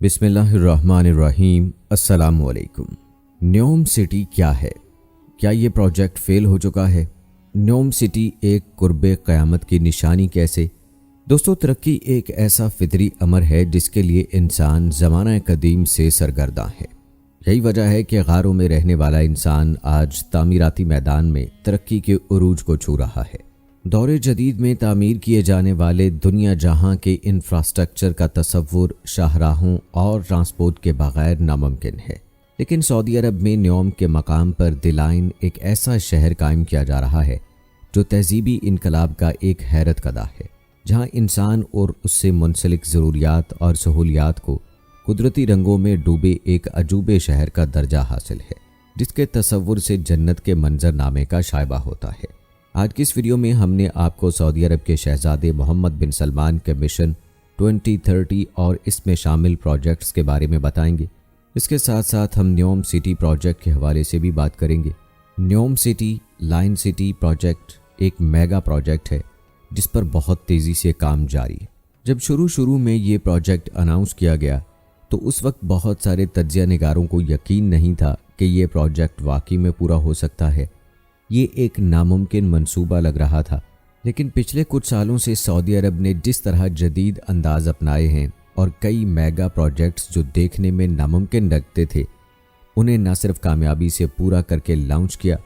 بسم اللہ الرحمن الرحیم۔ السلام علیکم۔ نیوم سٹی کیا ہے؟ کیا یہ پروجیکٹ فیل ہو چکا ہے؟ نیوم سٹی ایک قرب قیامت کی نشانی کیسے؟ دوستو، ترقی ایک ایسا فطری امر ہے جس کے لیے انسان زمانہ قدیم سے سرگرداں ہے۔ یہی وجہ ہے کہ غاروں میں رہنے والا انسان آج تعمیراتی میدان میں ترقی کے عروج کو چھو رہا ہے۔ دور جدید میں تعمیر کیے جانے والے دنیا جہاں کے انفراسٹرکچر کا تصور شاہراہوں اور ٹرانسپورٹ کے بغیر ناممکن ہے، لیکن سعودی عرب میں نیوم کے مقام پر دی لائن ایک ایسا شہر قائم کیا جا رہا ہے جو تہذیبی انقلاب کا ایک حیرت کدہ ہے، جہاں انسان اور اس سے منسلک ضروریات اور سہولیات کو قدرتی رنگوں میں ڈوبے ایک عجوبے شہر کا درجہ حاصل ہے، جس کے تصور سے جنت کے منظر نامے کا شائبہ ہوتا ہے۔ آج کی اس ویڈیو میں ہم نے آپ کو سعودی عرب کے شہزادے محمد بن سلمان کے مشن 2030 اور اس میں شامل پروجیکٹس کے بارے میں بتائیں گے۔ اس کے ساتھ ساتھ ہم نیوم سٹی پروجیکٹ کے حوالے سے بھی بات کریں گے۔ نیوم سٹی لائن سٹی پروجیکٹ ایک میگا پروجیکٹ ہے جس پر بہت تیزی سے کام جاری ہے۔ جب شروع میں یہ پروجیکٹ اناؤنس کیا گیا تو اس وقت بہت سارے تجزیہ نگاروں کو یقین نہیں تھا کہ یہ پروجیکٹ واقعی میں پورا ہو سکتا ہے۔ یہ ایک ناممکن منصوبہ لگ رہا تھا، لیکن پچھلے کچھ سالوں سے سعودی عرب نے جس طرح جدید انداز اپنائے ہیں اور کئی میگا پروجیکٹس جو دیکھنے میں ناممکن لگتے تھے انہیں نہ صرف کامیابی سے پورا کر کے لانچ کیا،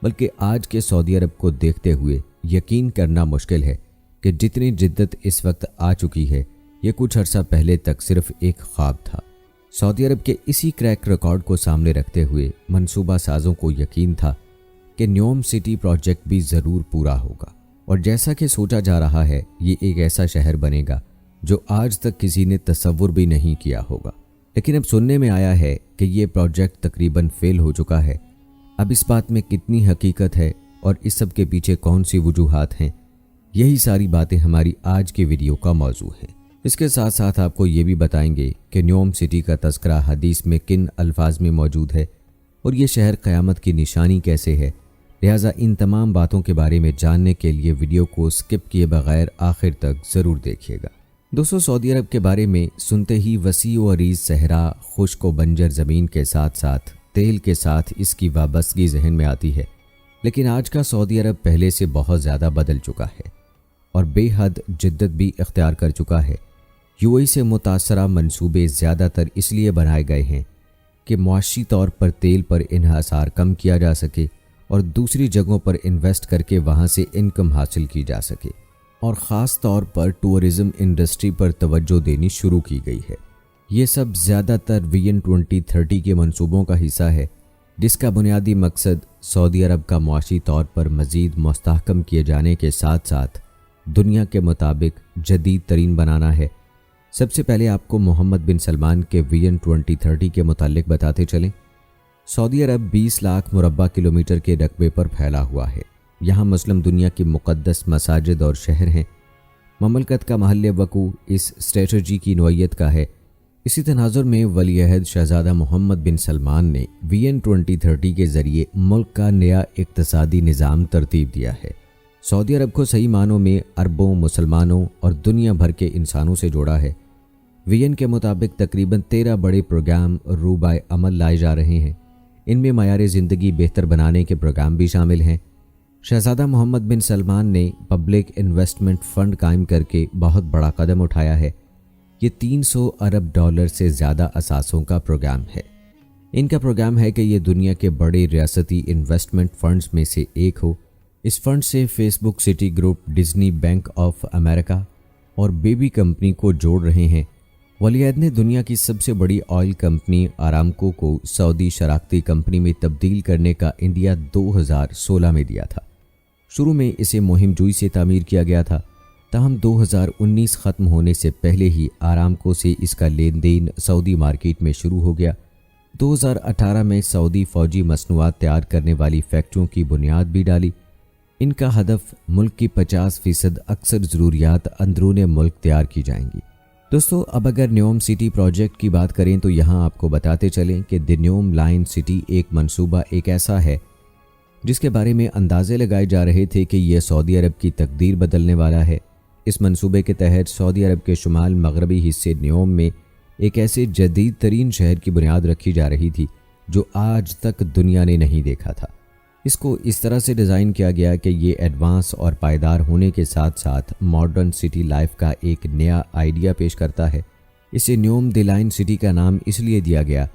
بلکہ آج کے سعودی عرب کو دیکھتے ہوئے یقین کرنا مشکل ہے کہ جتنی جدت اس وقت آ چکی ہے یہ کچھ عرصہ پہلے تک صرف ایک خواب تھا۔ سعودی عرب کے اسی کریک ریکارڈ کو سامنے رکھتے ہوئے منصوبہ سازوں کو یقین تھا کہ نیوم سٹی پروجیکٹ بھی ضرور پورا ہوگا، اور جیسا کہ سوچا جا رہا ہے یہ ایک ایسا شہر بنے گا جو آج تک کسی نے تصور بھی نہیں کیا ہوگا۔ لیکن اب سننے میں آیا ہے کہ یہ پروجیکٹ تقریباً فیل ہو چکا ہے۔ اب اس بات میں کتنی حقیقت ہے اور اس سب کے پیچھے کون سی وجوہات ہیں، یہی ساری باتیں ہماری آج کی ویڈیو کا موضوع ہیں۔ اس کے ساتھ ساتھ آپ کو یہ بھی بتائیں گے کہ نیوم سٹی کا تذکرہ حدیث میں کن الفاظ میں موجود ہے اور یہ شہر قیامت کی نشانی کیسے ہے۔ لہٰذا ان تمام باتوں کے بارے میں جاننے کے لیے ویڈیو کو سکپ کیے بغیر آخر تک ضرور دیکھیے گا۔ دوستو، سعودی عرب کے بارے میں سنتے ہی وسیع و عریض صحرا، خشک و بنجر زمین کے ساتھ ساتھ تیل کے ساتھ اس کی وابستگی ذہن میں آتی ہے، لیکن آج کا سعودی عرب پہلے سے بہت زیادہ بدل چکا ہے اور بے حد جدت بھی اختیار کر چکا ہے۔ یو اے ای سے متاثرہ منصوبے زیادہ تر اس لیے بنائے گئے ہیں کہ معاشی طور پر تیل پر انحصار کم کیا جا سکے اور دوسری جگہوں پر انویسٹ کر کے وہاں سے انکم حاصل کی جا سکے، اور خاص طور پر ٹورزم انڈسٹری پر توجہ دینی شروع کی گئی ہے۔ یہ سب زیادہ تر ویژن 2030 کے منصوبوں کا حصہ ہے، جس کا بنیادی مقصد سعودی عرب کا معاشی طور پر مزید مستحکم کیے جانے کے ساتھ ساتھ دنیا کے مطابق جدید ترین بنانا ہے۔ سب سے پہلے آپ کو محمد بن سلمان کے ویژن 2030 کے متعلق بتاتے چلیں۔ سعودی عرب 20 لاکھ مربع کلومیٹر کے رقبے پر پھیلا ہوا ہے۔ یہاں مسلم دنیا کی مقدس مساجد اور شہر ہیں۔ مملکت کا محل وقوع اس اسٹریٹجی کی نوعیت کا ہے۔ اسی تناظر میں ولی عہد شہزادہ محمد بن سلمان نے ویژن 2030 کے ذریعے ملک کا نیا اقتصادی نظام ترتیب دیا ہے۔ سعودی عرب کو صحیح معنوں میں عربوں، مسلمانوں اور دنیا بھر کے انسانوں سے جوڑا ہے۔ ویژن کے مطابق تقریباً 13 بڑے پروگرام روبائے عمل لائے جا رہے ہیں۔ ان میں معیار زندگی بہتر بنانے کے پروگرام بھی شامل ہیں۔ شہزادہ محمد بن سلمان نے پبلک انویسٹمنٹ فنڈ قائم کر کے بہت بڑا قدم اٹھایا ہے۔ یہ 300 ارب ڈالر سے زیادہ اثاثوں کا پروگرام ہے۔ ان کا پروگرام ہے کہ یہ دنیا کے بڑے ریاستی انویسٹمنٹ فنڈز میں سے ایک ہو۔ اس فنڈ سے Facebook, Citigroup, Disney, Bank of America اور بیبی کمپنی کو جوڑ رہے ہیں۔ ولی عہد نے دنیا کی سب سے بڑی آئل کمپنی آرامکو کو سعودی شراکتی کمپنی میں تبدیل کرنے کا انڈیا 2016 میں دیا تھا۔ شروع میں اسے مہم جوئی سے تعمیر کیا گیا تھا، تاہم 2019 ختم ہونے سے پہلے ہی آرامکو سے اس کا لین دین سعودی مارکیٹ میں شروع ہو گیا۔ 2018 میں سعودی فوجی مصنوعات تیار کرنے والی فیکٹریوں کی بنیاد بھی ڈالی۔ ان کا ہدف ملک کی 50% اکثر ضروریات اندرون ملک تیار کی جائیں گی۔ دوستو، اب اگر نیوم سٹی پروجیکٹ کی بات کریں تو یہاں آپ کو بتاتے چلیں کہ دی نیوم لائن سٹی ایک منصوبہ ایک ایسا ہے جس کے بارے میں اندازے لگائے جا رہے تھے کہ یہ سعودی عرب کی تقدیر بدلنے والا ہے۔ اس منصوبے کے تحت سعودی عرب کے شمال مغربی حصے نیوم میں ایک ایسے جدید ترین شہر کی بنیاد رکھی جا رہی تھی جو آج تک دنیا نے نہیں دیکھا تھا۔ اس کو اس طرح سے ڈیزائن کیا گیا کہ یہ ایڈوانس اور پائیدار ہونے کے ساتھ ساتھ ماڈرن سٹی لائف کا ایک نیا آئیڈیا پیش کرتا ہے۔ اسے نیوم دی لائن سٹی کا نام اس لیے دیا گیا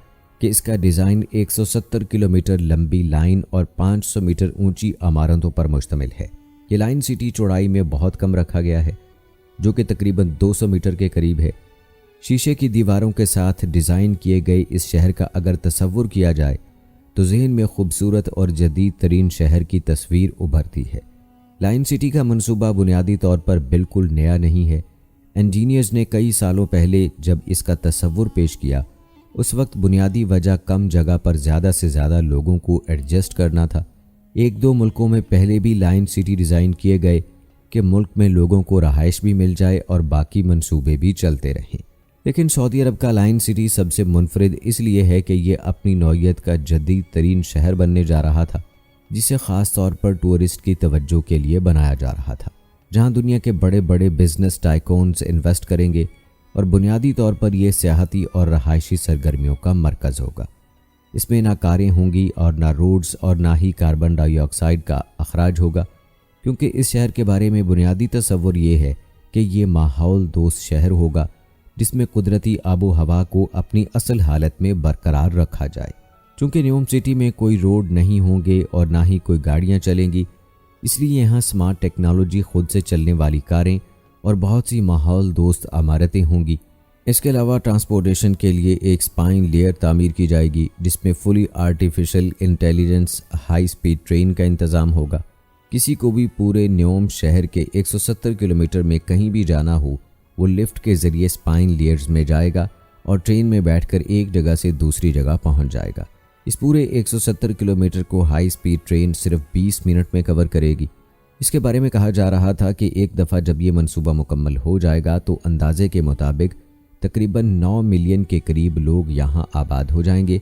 کہ اس کا ڈیزائن 170 کلومیٹر لمبی لائن اور 500 میٹر اونچی عمارتوں پر مشتمل ہے۔ یہ لائن سٹی چوڑائی میں بہت کم رکھا گیا ہے، جو کہ تقریباً 200 میٹر کے قریب ہے۔ شیشے کی دیواروں کے ساتھ ڈیزائن کیے گئے اس شہر کا اگر تصور کیا جائے تو ذہن میں خوبصورت اور جدید ترین شہر کی تصویر ابھرتی ہے۔ لائن سٹی کا منصوبہ بنیادی طور پر بالکل نیا نہیں ہے۔ انجینئرز نے کئی سالوں پہلے جب اس کا تصور پیش کیا، اس وقت بنیادی وجہ کم جگہ پر زیادہ سے زیادہ لوگوں کو ایڈجسٹ کرنا تھا۔ ایک دو ملکوں میں پہلے بھی لائن سٹی ڈیزائن کیے گئے کہ ملک میں لوگوں کو رہائش بھی مل جائے اور باقی منصوبے بھی چلتے رہیں، لیکن سعودی عرب کا لائن سٹی سب سے منفرد اس لیے ہے کہ یہ اپنی نوعیت کا جدید ترین شہر بننے جا رہا تھا، جسے خاص طور پر ٹورسٹ کی توجہ کے لیے بنایا جا رہا تھا، جہاں دنیا کے بڑے بڑے بزنس ٹائکونز انویسٹ کریں گے اور بنیادی طور پر یہ سیاحتی اور رہائشی سرگرمیوں کا مرکز ہوگا۔ اس میں نہ کاریں ہوں گی اور نہ روڈز اور نہ ہی کاربن ڈائی آکسائیڈ کا اخراج ہوگا، کیونکہ اس شہر کے بارے میں بنیادی تصور یہ ہے کہ یہ ماحول دوست شہر ہوگا جس میں قدرتی آب و ہوا کو اپنی اصل حالت میں برقرار رکھا جائے۔ چونکہ نیوم سٹی میں کوئی روڈ نہیں ہوں گے اور نہ ہی کوئی گاڑیاں چلیں گی، اس لیے یہاں سمارٹ ٹیکنالوجی، خود سے چلنے والی کاریں اور بہت سی ماحول دوست عمارتیں ہوں گی۔ اس کے علاوہ ٹرانسپورٹیشن کے لیے ایک سپائن لیئر تعمیر کی جائے گی جس میں fully artificial intelligence high speed train کا انتظام ہوگا۔ کسی کو بھی پورے نیوم شہر کے 170 کلومیٹر میں کہیں بھی جانا ہو، وہ لفٹ کے ذریعے سپائن لیئرز میں جائے گا اور ٹرین میں بیٹھ کر ایک جگہ سے دوسری جگہ پہنچ جائے گا۔ اس پورے 170 کلومیٹر کو ہائی سپیڈ ٹرین صرف 20 منٹ میں کور کرے گی۔ اس کے بارے میں کہا جا رہا تھا کہ ایک دفعہ جب یہ منصوبہ مکمل ہو جائے گا تو اندازے کے مطابق تقریباً 9 ملین کے قریب لوگ یہاں آباد ہو جائیں گے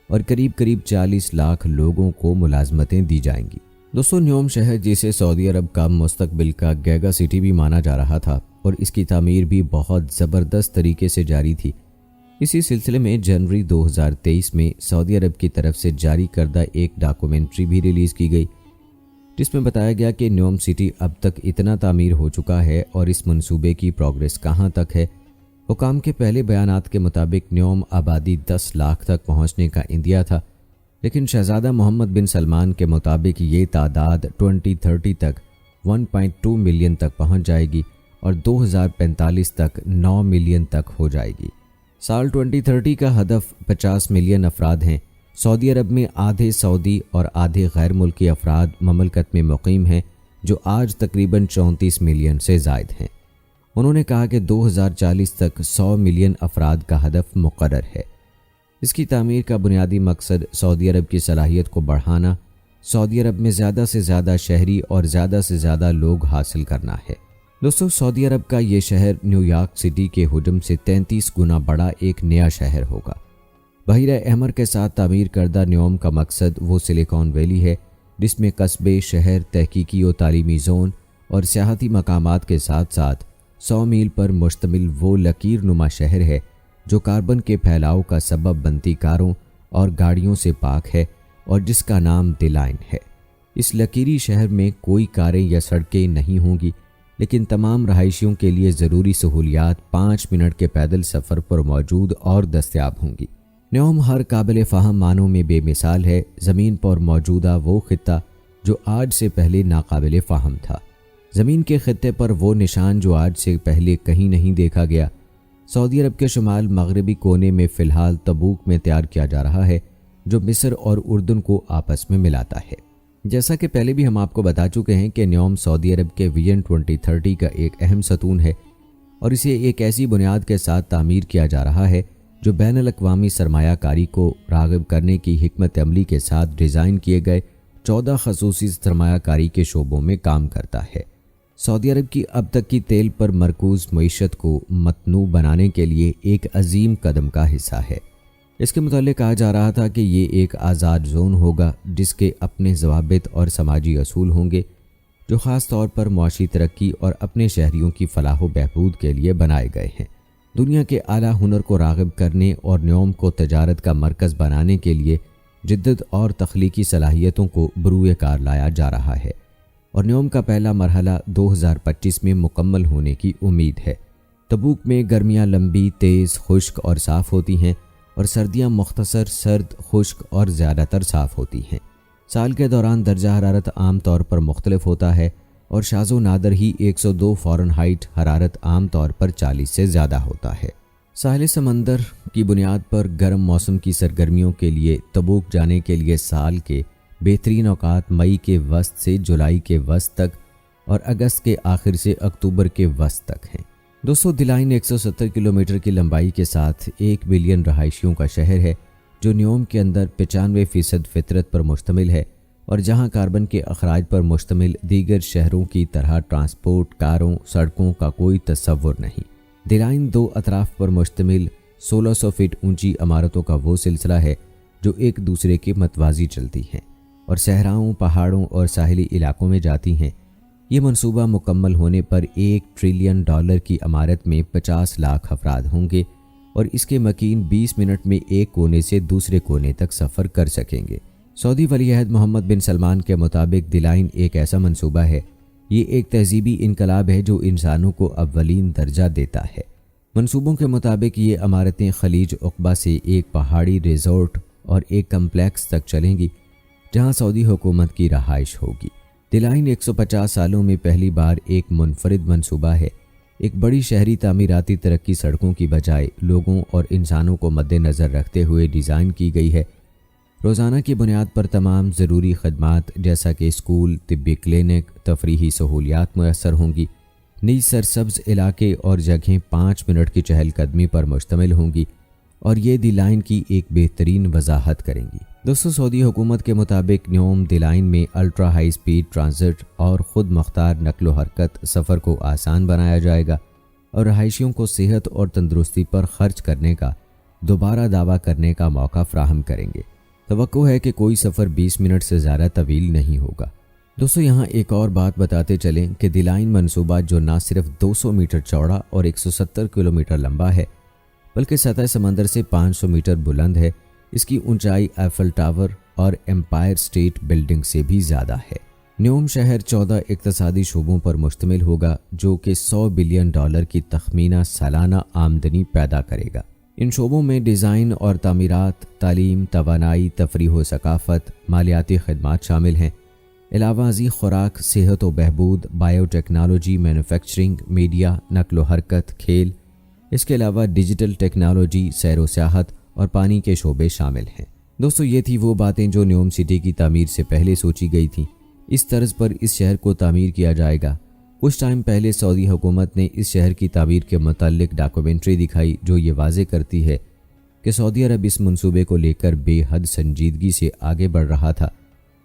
اور قریب 40 لاکھ لوگوں کو ملازمتیں دی جائیں گی۔ دوستو، نیوم شہر جسے سعودی عرب کا مستقبل کا گیگا سٹی بھی مانا جا رہا تھا اور اس کی تعمیر بھی بہت زبردست طریقے سے جاری تھی۔ اسی سلسلے میں جنوری 2023 میں سعودی عرب کی طرف سے جاری کردہ ایک ڈاکومنٹری بھی ریلیز کی گئی، جس میں بتایا گیا کہ نیوم سٹی اب تک اتنا تعمیر ہو چکا ہے اور اس منصوبے کی پروگریس کہاں تک ہے۔ حکام کے پہلے بیانات کے مطابق نیوم آبادی 10 لاکھ تک پہنچنے کا اندیا تھا، لیکن شہزادہ محمد بن سلمان کے مطابق یہ تعداد 2030 تک 1.2 ملین تک پہنچ جائے گی اور 2045 تک 9 ملین تک ہو جائے گی۔ سال 2030 کا ہدف 50 ملین افراد ہیں۔ سعودی عرب میں آدھے سعودی اور آدھے غیر ملکی افراد مملکت میں مقیم ہیں، جو آج تقریباً 34 ملین سے زائد ہیں۔ انہوں نے کہا کہ 2040 تک 100 ملین افراد کا ہدف مقرر ہے۔ اس کی تعمیر کا بنیادی مقصد سعودی عرب کی صلاحیت کو بڑھانا، سعودی عرب میں زیادہ سے زیادہ شہری اور زیادہ سے زیادہ لوگ حاصل کرنا ہے۔ دوستو، سعودی عرب کا یہ شہر نیو یارک سٹی کے حجم سے 33 گنا بڑا ایک نیا شہر ہوگا۔ بحیرہ احمر کے ساتھ تعمیر کردہ نیوم کا مقصد وہ سلیکان ویلی ہے جس میں قصبے، شہر، تحقیقی و تعلیمی زون اور سیاحتی مقامات کے ساتھ ساتھ 100 میل پر مشتمل وہ لکیر نما شہر ہے جو کاربن کے پھیلاؤ کا سبب بنتی کاروں اور گاڑیوں سے پاک ہے اور جس کا نام دی لائن ہے۔ اس لکیری شہر میں کوئی کاریں یا سڑکیں نہیں ہوں گی، لیکن تمام رہائشیوں کے لیے ضروری سہولیات 5 منٹ کے پیدل سفر پر موجود اور دستیاب ہوں گی۔ نیوم ہر قابل فہم معنوں میں بے مثال ہے، زمین پر موجودہ وہ خطہ جو آج سے پہلے ناقابل فہم تھا، زمین کے خطے پر وہ نشان جو آج سے پہلے کہیں نہیں دیکھا گیا۔ سعودی عرب کے شمال مغربی کونے میں فی الحال تبوک میں تیار کیا جا رہا ہے، جو مصر اور اردن کو آپس میں ملاتا ہے۔ جیسا کہ پہلے بھی ہم آپ کو بتا چکے ہیں کہ نیوم سعودی عرب کے ویژن 2030 کا ایک اہم ستون ہے اور اسے ایک ایسی بنیاد کے ساتھ تعمیر کیا جا رہا ہے جو بین الاقوامی سرمایہ کاری کو راغب کرنے کی حکمت عملی کے ساتھ ڈیزائن کیے گئے 14 خصوصی سرمایہ کاری کے شعبوں میں کام کرتا ہے۔ سعودی عرب کی اب تک کی تیل پر مرکوز معیشت کو متنوع بنانے کے لیے ایک عظیم قدم کا حصہ ہے۔ اس کے متعلق کہا جا رہا تھا کہ یہ ایک آزاد زون ہوگا جس کے اپنے ضوابط اور سماجی اصول ہوں گے جو جو خاص طور پر معاشی ترقی اور اپنے شہریوں کی فلاح و بہبود کے لیے بنائے گئے ہیں۔ دنیا کے اعلیٰ ہنر کو راغب کرنے اور نیوم کو تجارت کا مرکز بنانے کے لیے جدت اور تخلیقی صلاحیتوں کو بروئے کار لایا جا رہا ہے، اور نیوم کا پہلا مرحلہ 2025 میں مکمل ہونے کی امید ہے۔ تبوک میں گرمیاں لمبی، تیز، خشک اور صاف ہوتی ہیں، اور سردیاں مختصر، سرد، خشک اور زیادہ تر صاف ہوتی ہیں۔ سال کے دوران درجہ حرارت عام طور پر مختلف ہوتا ہے، اور شاذ و نادر ہی 102 فارنہائٹ حرارت عام طور پر 40 سے زیادہ ہوتا ہے۔ ساحل سمندر کی بنیاد پر گرم موسم کی سرگرمیوں کے لیے تبوک جانے کے لیے سال کے بہترین اوقات مئی کے وسط سے جولائی کے وسط تک اور اگست کے آخر سے اکتوبر کے وسط تک ہیں۔ دوستو، دلائن 170 کلومیٹر کی لمبائی کے ساتھ 1 بلین رہائشیوں کا شہر ہے، جو نیوم کے اندر 95% فطرت پر مشتمل ہے، اور جہاں کاربن کے اخراج پر مشتمل دیگر شہروں کی طرح ٹرانسپورٹ، کاروں، سڑکوں کا کوئی تصور نہیں۔ دلائن 2 اطراف پر مشتمل 1600 فٹ اونچی عمارتوں کا وہ سلسلہ ہے جو ایک دوسرے کے متوازی چلتی ہیں اور صحراؤں، پہاڑوں اور ساحلی علاقوں میں جاتی ہیں۔ یہ منصوبہ مکمل ہونے پر $1 ٹریلین کی عمارت میں 50 لاکھ افراد ہوں گے، اور اس کے مکین 20 منٹ میں ایک کونے سے دوسرے کونے تک سفر کر سکیں گے۔ سعودی ولی عہد محمد بن سلمان کے مطابق دلائن ایک ایسا منصوبہ ہے، یہ ایک تہذیبی انقلاب ہے جو انسانوں کو اولین درجہ دیتا ہے۔ منصوبوں کے مطابق یہ عمارتیں خلیج عقبہ سے ایک پہاڑی ریزورٹ اور ایک کمپلیکس تک چلیں گی، جہاں سعودی حکومت کی رہائش ہوگی۔ دلائن 150 سالوں میں پہلی بار ایک منفرد منصوبہ ہے۔ ایک بڑی شہری تعمیراتی ترقی سڑکوں کی بجائے لوگوں اور انسانوں کو مد نظر رکھتے ہوئے ڈیزائن کی گئی ہے۔ روزانہ کی بنیاد پر تمام ضروری خدمات جیسا کہ اسکول، طبی کلینک، تفریحی سہولیات میسر ہوں گی۔ نئی سرسبز علاقے اور جگہیں 5 منٹ کی چہل قدمی پر مشتمل ہوں گی، اور یہ دلائن کی ایک بہترین وضاحت کریں گی۔ دوستو، سعودی حکومت کے مطابق نیوم دلائن میں الٹرا ہائی سپیڈ ٹرانزٹ اور خود مختار نقل و حرکت سفر کو آسان بنایا جائے گا، اور رہائشیوں کو صحت اور تندرستی پر خرچ کرنے کا دوبارہ دعویٰ کرنے کا موقع فراہم کریں گے۔ توقع ہے کہ کوئی سفر 20 منٹ سے زیادہ طویل نہیں ہوگا۔ دوستو، یہاں ایک اور بات بتاتے چلیں کہ دلائن منصوبہ جو نہ صرف 200 میٹر چوڑا اور 170 کلومیٹر لمبا ہے، بلکہ سطح سمندر سے 500 میٹر بلند ہے، اس کی اونچائی ایفل ٹاور اور ایمپائر اسٹیٹ بلڈنگ سے بھی زیادہ ہے۔ نیوم شہر 14 اقتصادی شعبوں پر مشتمل ہوگا، جو کہ $100 بلین کی تخمینہ سالانہ آمدنی پیدا کرے گا۔ ان شعبوں میں ڈیزائن اور تعمیرات، تعلیم، توانائی، تفریح و ثقافت، مالیاتی خدمات شامل ہیں۔ علاوہ ازیں خوراک، صحت و بہبود، بائیو ٹیکنالوجی، مینوفیکچرنگ، میڈیا، نقل و حرکت، کھیل، اس کے علاوہ ڈیجیٹل ٹیکنالوجی، سیر و سیاحت اور پانی کے شعبے شامل ہیں۔ دوستو، یہ تھی وہ باتیں جو نیوم سٹی کی تعمیر سے پہلے سوچی گئی تھیں۔ اس طرز پر اس شہر کو تعمیر کیا جائے گا۔ کچھ ٹائم پہلے سعودی حکومت نے اس شہر کی تعمیر کے متعلق ڈاکومنٹری دکھائی، جو یہ واضح کرتی ہے کہ سعودی عرب اس منصوبے کو لے کر بے حد سنجیدگی سے آگے بڑھ رہا تھا،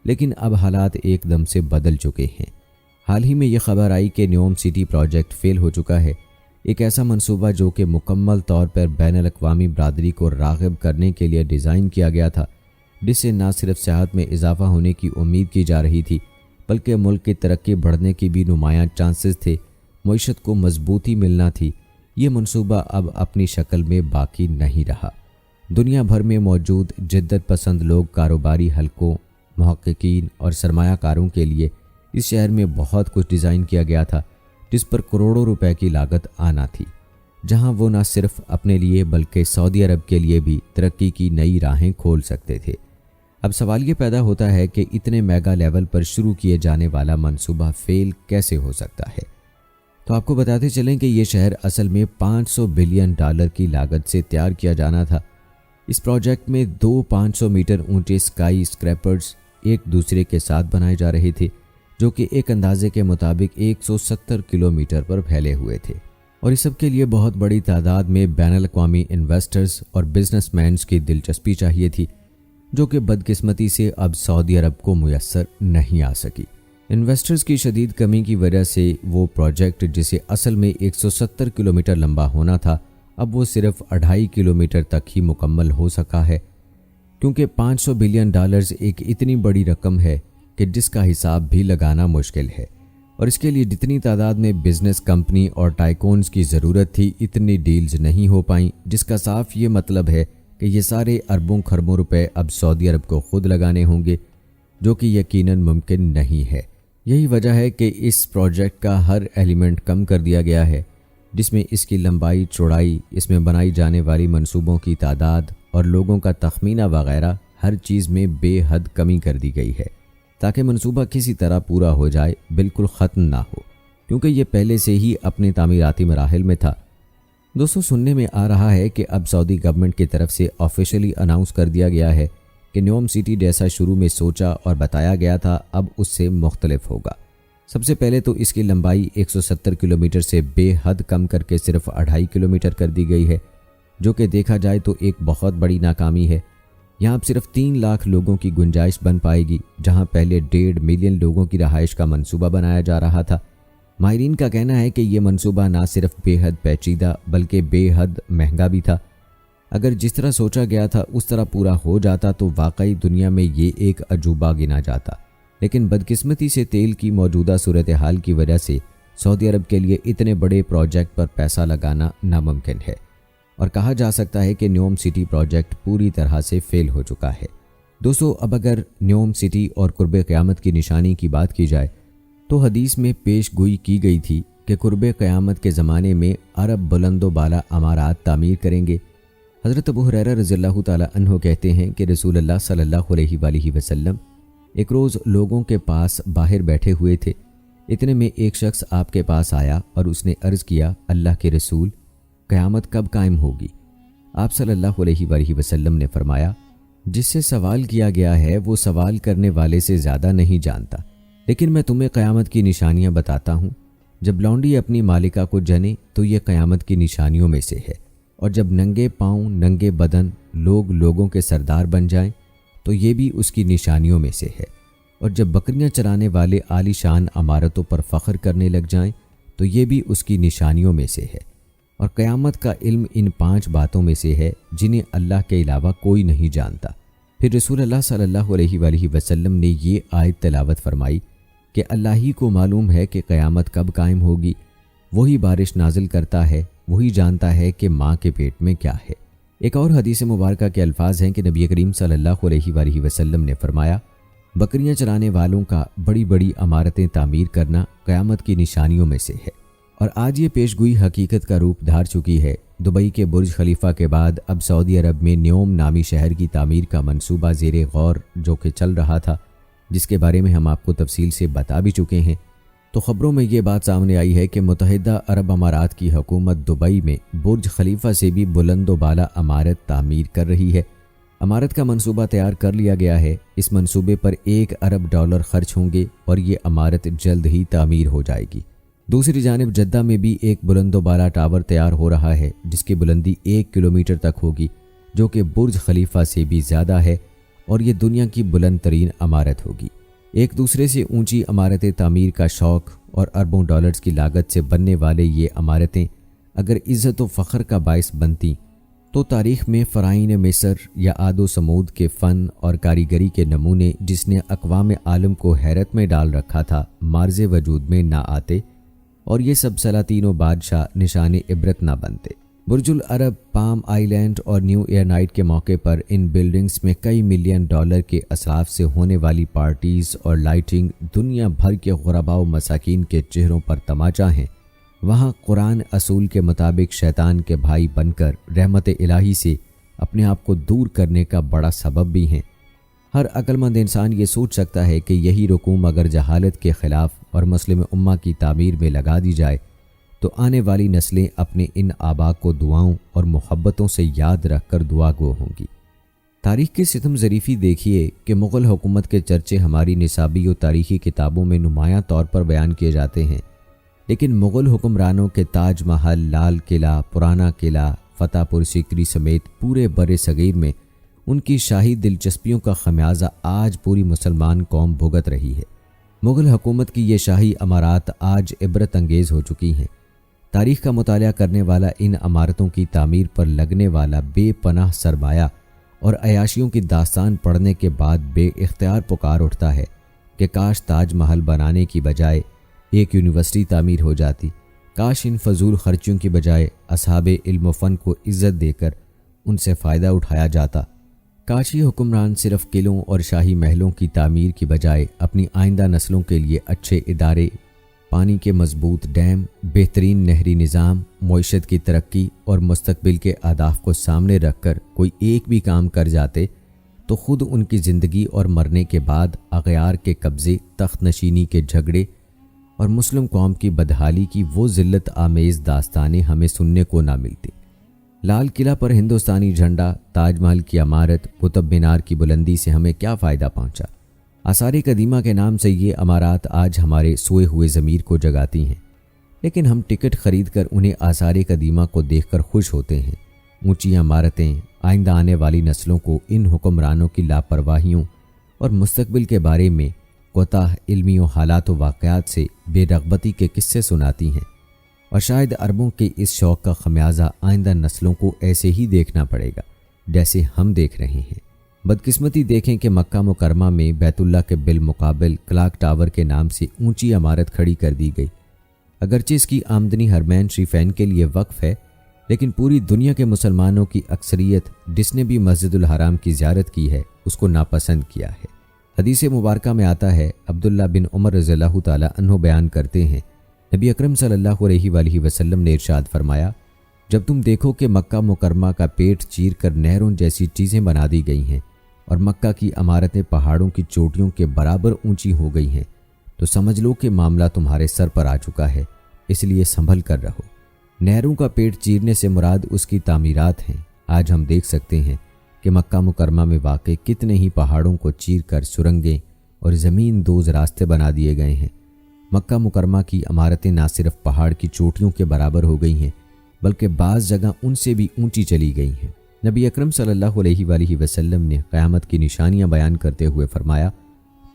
لیکن اب حالات ایک دم سے بدل چکے ہیں۔ حال ہی میں یہ خبر آئی کہ نیوم سٹی پروجیکٹ فیل ہو چکا ہے، ایک ایسا منصوبہ جو کہ مکمل طور پر بین الاقوامی برادری کو راغب کرنے کے لیے ڈیزائن کیا گیا تھا، جس سے نہ صرف سیاحت میں اضافہ ہونے کی امید کی جا رہی تھی، بلکہ ملک کی ترقی بڑھنے کی بھی نمایاں چانسز تھے، معیشت کو مضبوطی ملنا تھی۔ یہ منصوبہ اب اپنی شکل میں باقی نہیں رہا۔ دنیا بھر میں موجود جدت پسند لوگ، کاروباری حلقوں، محققین اور سرمایہ کاروں کے لیے اس شہر میں بہت کچھ ڈیزائن کیا گیا تھا، جس پر کروڑوں روپے کی لاگت آنا تھی، جہاں وہ نہ صرف اپنے لیے بلکہ سعودی عرب کے لیے بھی ترقی کی نئی راہیں کھول سکتے تھے۔ اب سوال یہ پیدا ہوتا ہے کہ اتنے میگا لیول پر شروع کیے جانے والا منصوبہ فیل کیسے ہو سکتا ہے؟ تو آپ کو بتاتے چلیں کہ یہ شہر اصل میں $500 بلین کی لاگت سے تیار کیا جانا تھا۔ اس پروجیکٹ میں 2 500 میٹر اونچے اسکائی اسکریپرز ایک دوسرے کے ساتھ بنائے جا رہے تھے، جو کہ ایک اندازے کے مطابق 170 کلومیٹر پر پھیلے ہوئے تھے، اور اس سب کے لیے بہت بڑی تعداد میں بین الاقوامی انویسٹرز اور بزنس مینز کی دلچسپی چاہیے تھی، جو کہ بدقسمتی سے اب سعودی عرب کو میسر نہیں آ سکی۔ انویسٹرز کی شدید کمی کی وجہ سے وہ پروجیکٹ، جسے اصل میں 170 کلومیٹر لمبا ہونا تھا، اب وہ صرف 2.5 کلومیٹر تک ہی مکمل ہو سکا ہے، کیونکہ $500 بلین ایک اتنی بڑی رقم ہے کہ جس کا حساب بھی لگانا مشکل ہے۔ اور اس کے لیے جتنی تعداد میں بزنس کمپنی اور ٹائکونز کی ضرورت تھی اتنی ڈیلز نہیں ہو پائیں، جس کا صاف یہ مطلب ہے کہ یہ سارے اربوں خربوں روپے اب سعودی عرب کو خود لگانے ہوں گے، جو کہ یقیناً ممکن نہیں ہے۔ یہی وجہ ہے کہ اس پروجیکٹ کا ہر ایلیمنٹ کم کر دیا گیا ہے، جس میں اس کی لمبائی، چوڑائی، اس میں بنائی جانے والی منصوبوں کی تعداد اور لوگوں کا تخمینہ وغیرہ، ہر چیز میں بے حد کمی کر دی گئی ہے تاکہ منصوبہ کسی طرح پورا ہو جائے، بالکل ختم نہ ہو، کیونکہ یہ پہلے سے ہی اپنے تعمیراتی مراحل میں تھا۔ دوستو، سننے میں آ رہا ہے کہ اب سعودی گورنمنٹ کی طرف سے آفیشلی اناؤنس کر دیا گیا ہے کہ نیوم سٹی جیسا شروع میں سوچا اور بتایا گیا تھا اب اس سے مختلف ہوگا۔ سب سے پہلے تو اس کی لمبائی 170 کلومیٹر سے بے حد کم کر کے صرف 2.5 کلومیٹر کر دی گئی ہے، جو کہ دیکھا جائے تو ایک بہت بڑی ناکامی ہے۔ یہاں اب صرف 3 لاکھ لوگوں کی گنجائش بن پائے گی، جہاں پہلے 1.5 ملین لوگوں کی رہائش کا منصوبہ بنایا جا رہا تھا۔ ماہرین کا کہنا ہے کہ یہ منصوبہ نہ صرف بے حد پیچیدہ بلکہ بے حد مہنگا بھی تھا۔ اگر جس طرح سوچا گیا تھا اس طرح پورا ہو جاتا تو واقعی دنیا میں یہ ایک عجوبہ گنا جاتا، لیکن بدقسمتی سے تیل کی موجودہ صورتحال کی وجہ سے سعودی عرب کے لیے اتنے بڑے پروجیکٹ پر پیسہ لگانا ناممکن ہے، اور کہا جا سکتا ہے کہ نیوم سٹی پروجیکٹ پوری طرح سے فیل ہو چکا ہے۔ دوستو، اب اگر نیوم سٹی اور قرب قیامت کی نشانی کی بات کی جائے تو حدیث میں پیش گوئی کی گئی تھی کہ قرب قیامت کے زمانے میں عرب بلند و بالا عمارات تعمیر کریں گے۔ حضرت ابو ہریرہ رضی اللہ تعالی عنہ کہتے ہیں کہ رسول اللہ صلی اللہ علیہ وآلہ وسلم ایک روز لوگوں کے پاس باہر بیٹھے ہوئے تھے۔ اتنے میں ایک شخص آپ کے پاس آیا اور اس نے عرض کیا، اللہ کے رسول، قیامت کب قائم ہوگی؟ آپ صلی اللہ علیہ وآلہ وسلم نے فرمایا، جس سے سوال کیا گیا ہے وہ سوال کرنے والے سے زیادہ نہیں جانتا، لیکن میں تمہیں قیامت کی نشانیاں بتاتا ہوں۔ جب لونڈی اپنی مالکہ کو جنے تو یہ قیامت کی نشانیوں میں سے ہے، اور جب ننگے پاؤں ننگے بدن لوگ لوگوں کے سردار بن جائیں تو یہ بھی اس کی نشانیوں میں سے ہے، اور جب بکریاں چرانے والے عالی شان عمارتوں پر فخر کرنے لگ جائیں تو یہ بھی اس کی نشانیوں میں سے ہے، اور قیامت کا علم ان 5 باتوں میں سے ہے جنہیں اللہ کے علاوہ کوئی نہیں جانتا۔ پھر رسول اللہ صلی اللہ علیہ وآلہ وسلم نے یہ آیت تلاوت فرمائی کہ اللہ ہی کو معلوم ہے کہ قیامت کب قائم ہوگی، وہی بارش نازل کرتا ہے، وہی جانتا ہے کہ ماں کے پیٹ میں کیا ہے۔ ایک اور حدیث مبارکہ کے الفاظ ہیں کہ نبی کریم صلی اللہ علیہ وآلہ وسلم نے فرمایا، بکریاں چرانے والوں کا بڑی بڑی عمارتیں تعمیر کرنا قیامت کی نشانیوں میں سے ہے، اور آج یہ پیشگوئی حقیقت کا روپ دھار چکی ہے۔ دبئی کے برج خلیفہ کے بعد اب سعودی عرب میں نیوم نامی شہر کی تعمیر کا منصوبہ زیر غور جو کہ چل رہا تھا، جس کے بارے میں ہم آپ کو تفصیل سے بتا بھی چکے ہیں، تو خبروں میں یہ بات سامنے آئی ہے کہ متحدہ عرب امارات کی حکومت دبئی میں برج خلیفہ سے بھی بلند و بالا عمارت تعمیر کر رہی ہے۔ عمارت کا منصوبہ تیار کر لیا گیا ہے۔ اس منصوبے پر $1 ارب خرچ ہوں گے اور یہ عمارت جلد ہی تعمیر ہو جائے گی۔ دوسری جانب جدہ میں بھی ایک بلند و بالا ٹاور تیار ہو رہا ہے جس کی بلندی 1 کلومیٹر تک ہوگی، جو کہ برج خلیفہ سے بھی زیادہ ہے، اور یہ دنیا کی بلند ترین عمارت ہوگی۔ ایک دوسرے سے اونچی عمارتیں تعمیر کا شوق اور اربوں ڈالرز کی لاگت سے بننے والے یہ عمارتیں اگر عزت و فخر کا باعث بنتی تو تاریخ میں فرعین مصر یا عاد و سمود کے فن اور کاریگری کے نمونے جس نے اقوام عالم کو حیرت میں ڈال رکھا تھا مارز وجود میں نہ آتے، اور یہ سب سلاطین و بادشاہ نشان عبرت نہ بنتے۔ برج العرب، پام آئی لینڈ اور نیو ایئر نائٹ کے موقع پر ان بلڈنگز میں کئی ملین ڈالر کے اصراف سے ہونے والی پارٹیز اور لائٹنگ دنیا بھر کے غرباء و مساکین کے چہروں پر تماچا ہیں۔ وہاں قرآن اصول کے مطابق شیطان کے بھائی بن کر رحمت الہی سے اپنے آپ کو دور کرنے کا بڑا سبب بھی ہیں۔ ہر عقل مند انسان یہ سوچ سکتا ہے کہ یہی رقوم اگر جہالت کے خلاف اور مسلم امہ کی تعمیر میں لگا دی جائے تو آنے والی نسلیں اپنے ان آباء کو دعاؤں اور محبتوں سے یاد رکھ کر دعا گو ہوں گی۔ تاریخ کی ستم ظریفی دیکھیے کہ مغل حکومت کے چرچے ہماری نصابی و تاریخی کتابوں میں نمایاں طور پر بیان کیے جاتے ہیں، لیکن مغل حکمرانوں کے تاج محل، لال قلعہ، پرانا قلعہ، فتح پور سیکری سمیت پورے بر صغیر میں ان کی شاہی دلچسپیوں کا خمیازہ آج پوری مسلمان قوم بھگت رہی ہے۔ مغل حکومت کی یہ شاہی عمارات آج عبرت انگیز ہو چکی ہیں۔ تاریخ کا مطالعہ کرنے والا ان عمارتوں کی تعمیر پر لگنے والا بے پناہ سرمایہ اور عیاشیوں کی داستان پڑھنے کے بعد بے اختیار پکار اٹھتا ہے کہ کاش تاج محل بنانے کی بجائے ایک یونیورسٹی تعمیر ہو جاتی۔ کاش ان فضول خرچیوں کی بجائے اصحاب علم و فن کو عزت دے کر ان سے فائدہ اٹھایا جاتا۔ کاش یہ حکمران صرف قلعوں اور شاہی محلوں کی تعمیر کی بجائے اپنی آئندہ نسلوں کے لیے اچھے ادارے، پانی کے مضبوط ڈیم، بہترین نہری نظام، معیشت کی ترقی اور مستقبل کے اہداف کو سامنے رکھ کر کوئی ایک بھی کام کر جاتے تو خود ان کی زندگی اور مرنے کے بعد اغیار کے قبضے، تخت نشینی کے جھگڑے اور مسلم قوم کی بدحالی کی وہ ذلت آمیز داستانیں ہمیں سننے کو نہ ملتی۔ لال قلعہ پر ہندوستانی جھنڈا، تاج محل کی عمارت، قطب مینار کی بلندی سے ہمیں کیا فائدہ پہنچا؟ آثار قدیمہ کے نام سے یہ عمارات آج ہمارے سوئے ہوئے ضمیر کو جگاتی ہیں، لیکن ہم ٹکٹ خرید کر انہیں آثار قدیمہ کو دیکھ کر خوش ہوتے ہیں۔ اونچی عمارتیں آئندہ آنے والی نسلوں کو ان حکمرانوں کی لاپرواہیوں اور مستقبل کے بارے میں کوتاہ علمی و حالات و واقعات سے بے رغبتی کے قصے سناتی ہیں، اور شاید عربوں کے اس شوق کا خمیازہ آئندہ نسلوں کو ایسے ہی دیکھنا پڑے گا جیسے ہم دیکھ رہے ہیں۔ بدقسمتی دیکھیں کہ مکہ مکرمہ میں بیت اللہ کے بالمقابل کلاک ٹاور کے نام سے اونچی عمارت کھڑی کر دی گئی۔ اگرچہ اس کی آمدنی حرمین شریفین کے لیے وقف ہے، لیکن پوری دنیا کے مسلمانوں کی اکثریت جس نے بھی مسجد الحرام کی زیارت کی ہے اس کو ناپسند کیا ہے۔ حدیث مبارکہ میں آتا ہے، عبداللہ بن عمر رضی اللہ تعالی عنہ بیان کرتے ہیں، نبی اکرم صلی اللہ علیہ وآلہ وسلم نے ارشاد فرمایا، جب تم دیکھو کہ مکہ مکرمہ کا پیٹ چیر کر نہروں جیسی چیزیں بنا دی گئی ہیں اور مکہ کی عمارتیں پہاڑوں کی چوٹیوں کے برابر اونچی ہو گئی ہیں، تو سمجھ لو کہ معاملہ تمہارے سر پر آ چکا ہے، اس لیے سنبھل کر رہو۔ نہروں کا پیٹ چیرنے سے مراد اس کی تعمیرات ہیں۔ آج ہم دیکھ سکتے ہیں کہ مکہ مکرمہ میں واقع کتنے ہی پہاڑوں کو چیر کر سرنگیں اور زمین دوز راستے بنا دیے گئے ہیں۔ مکہ مکرمہ کی عمارتیں نہ صرف پہاڑ کی چوٹیوں کے برابر ہو گئی ہیں بلکہ بعض جگہ ان سے بھی اونچی چلی گئی ہیں۔ نبی اکرم صلی اللہ علیہ وآلہ وسلم نے قیامت کی نشانیاں بیان کرتے ہوئے فرمایا،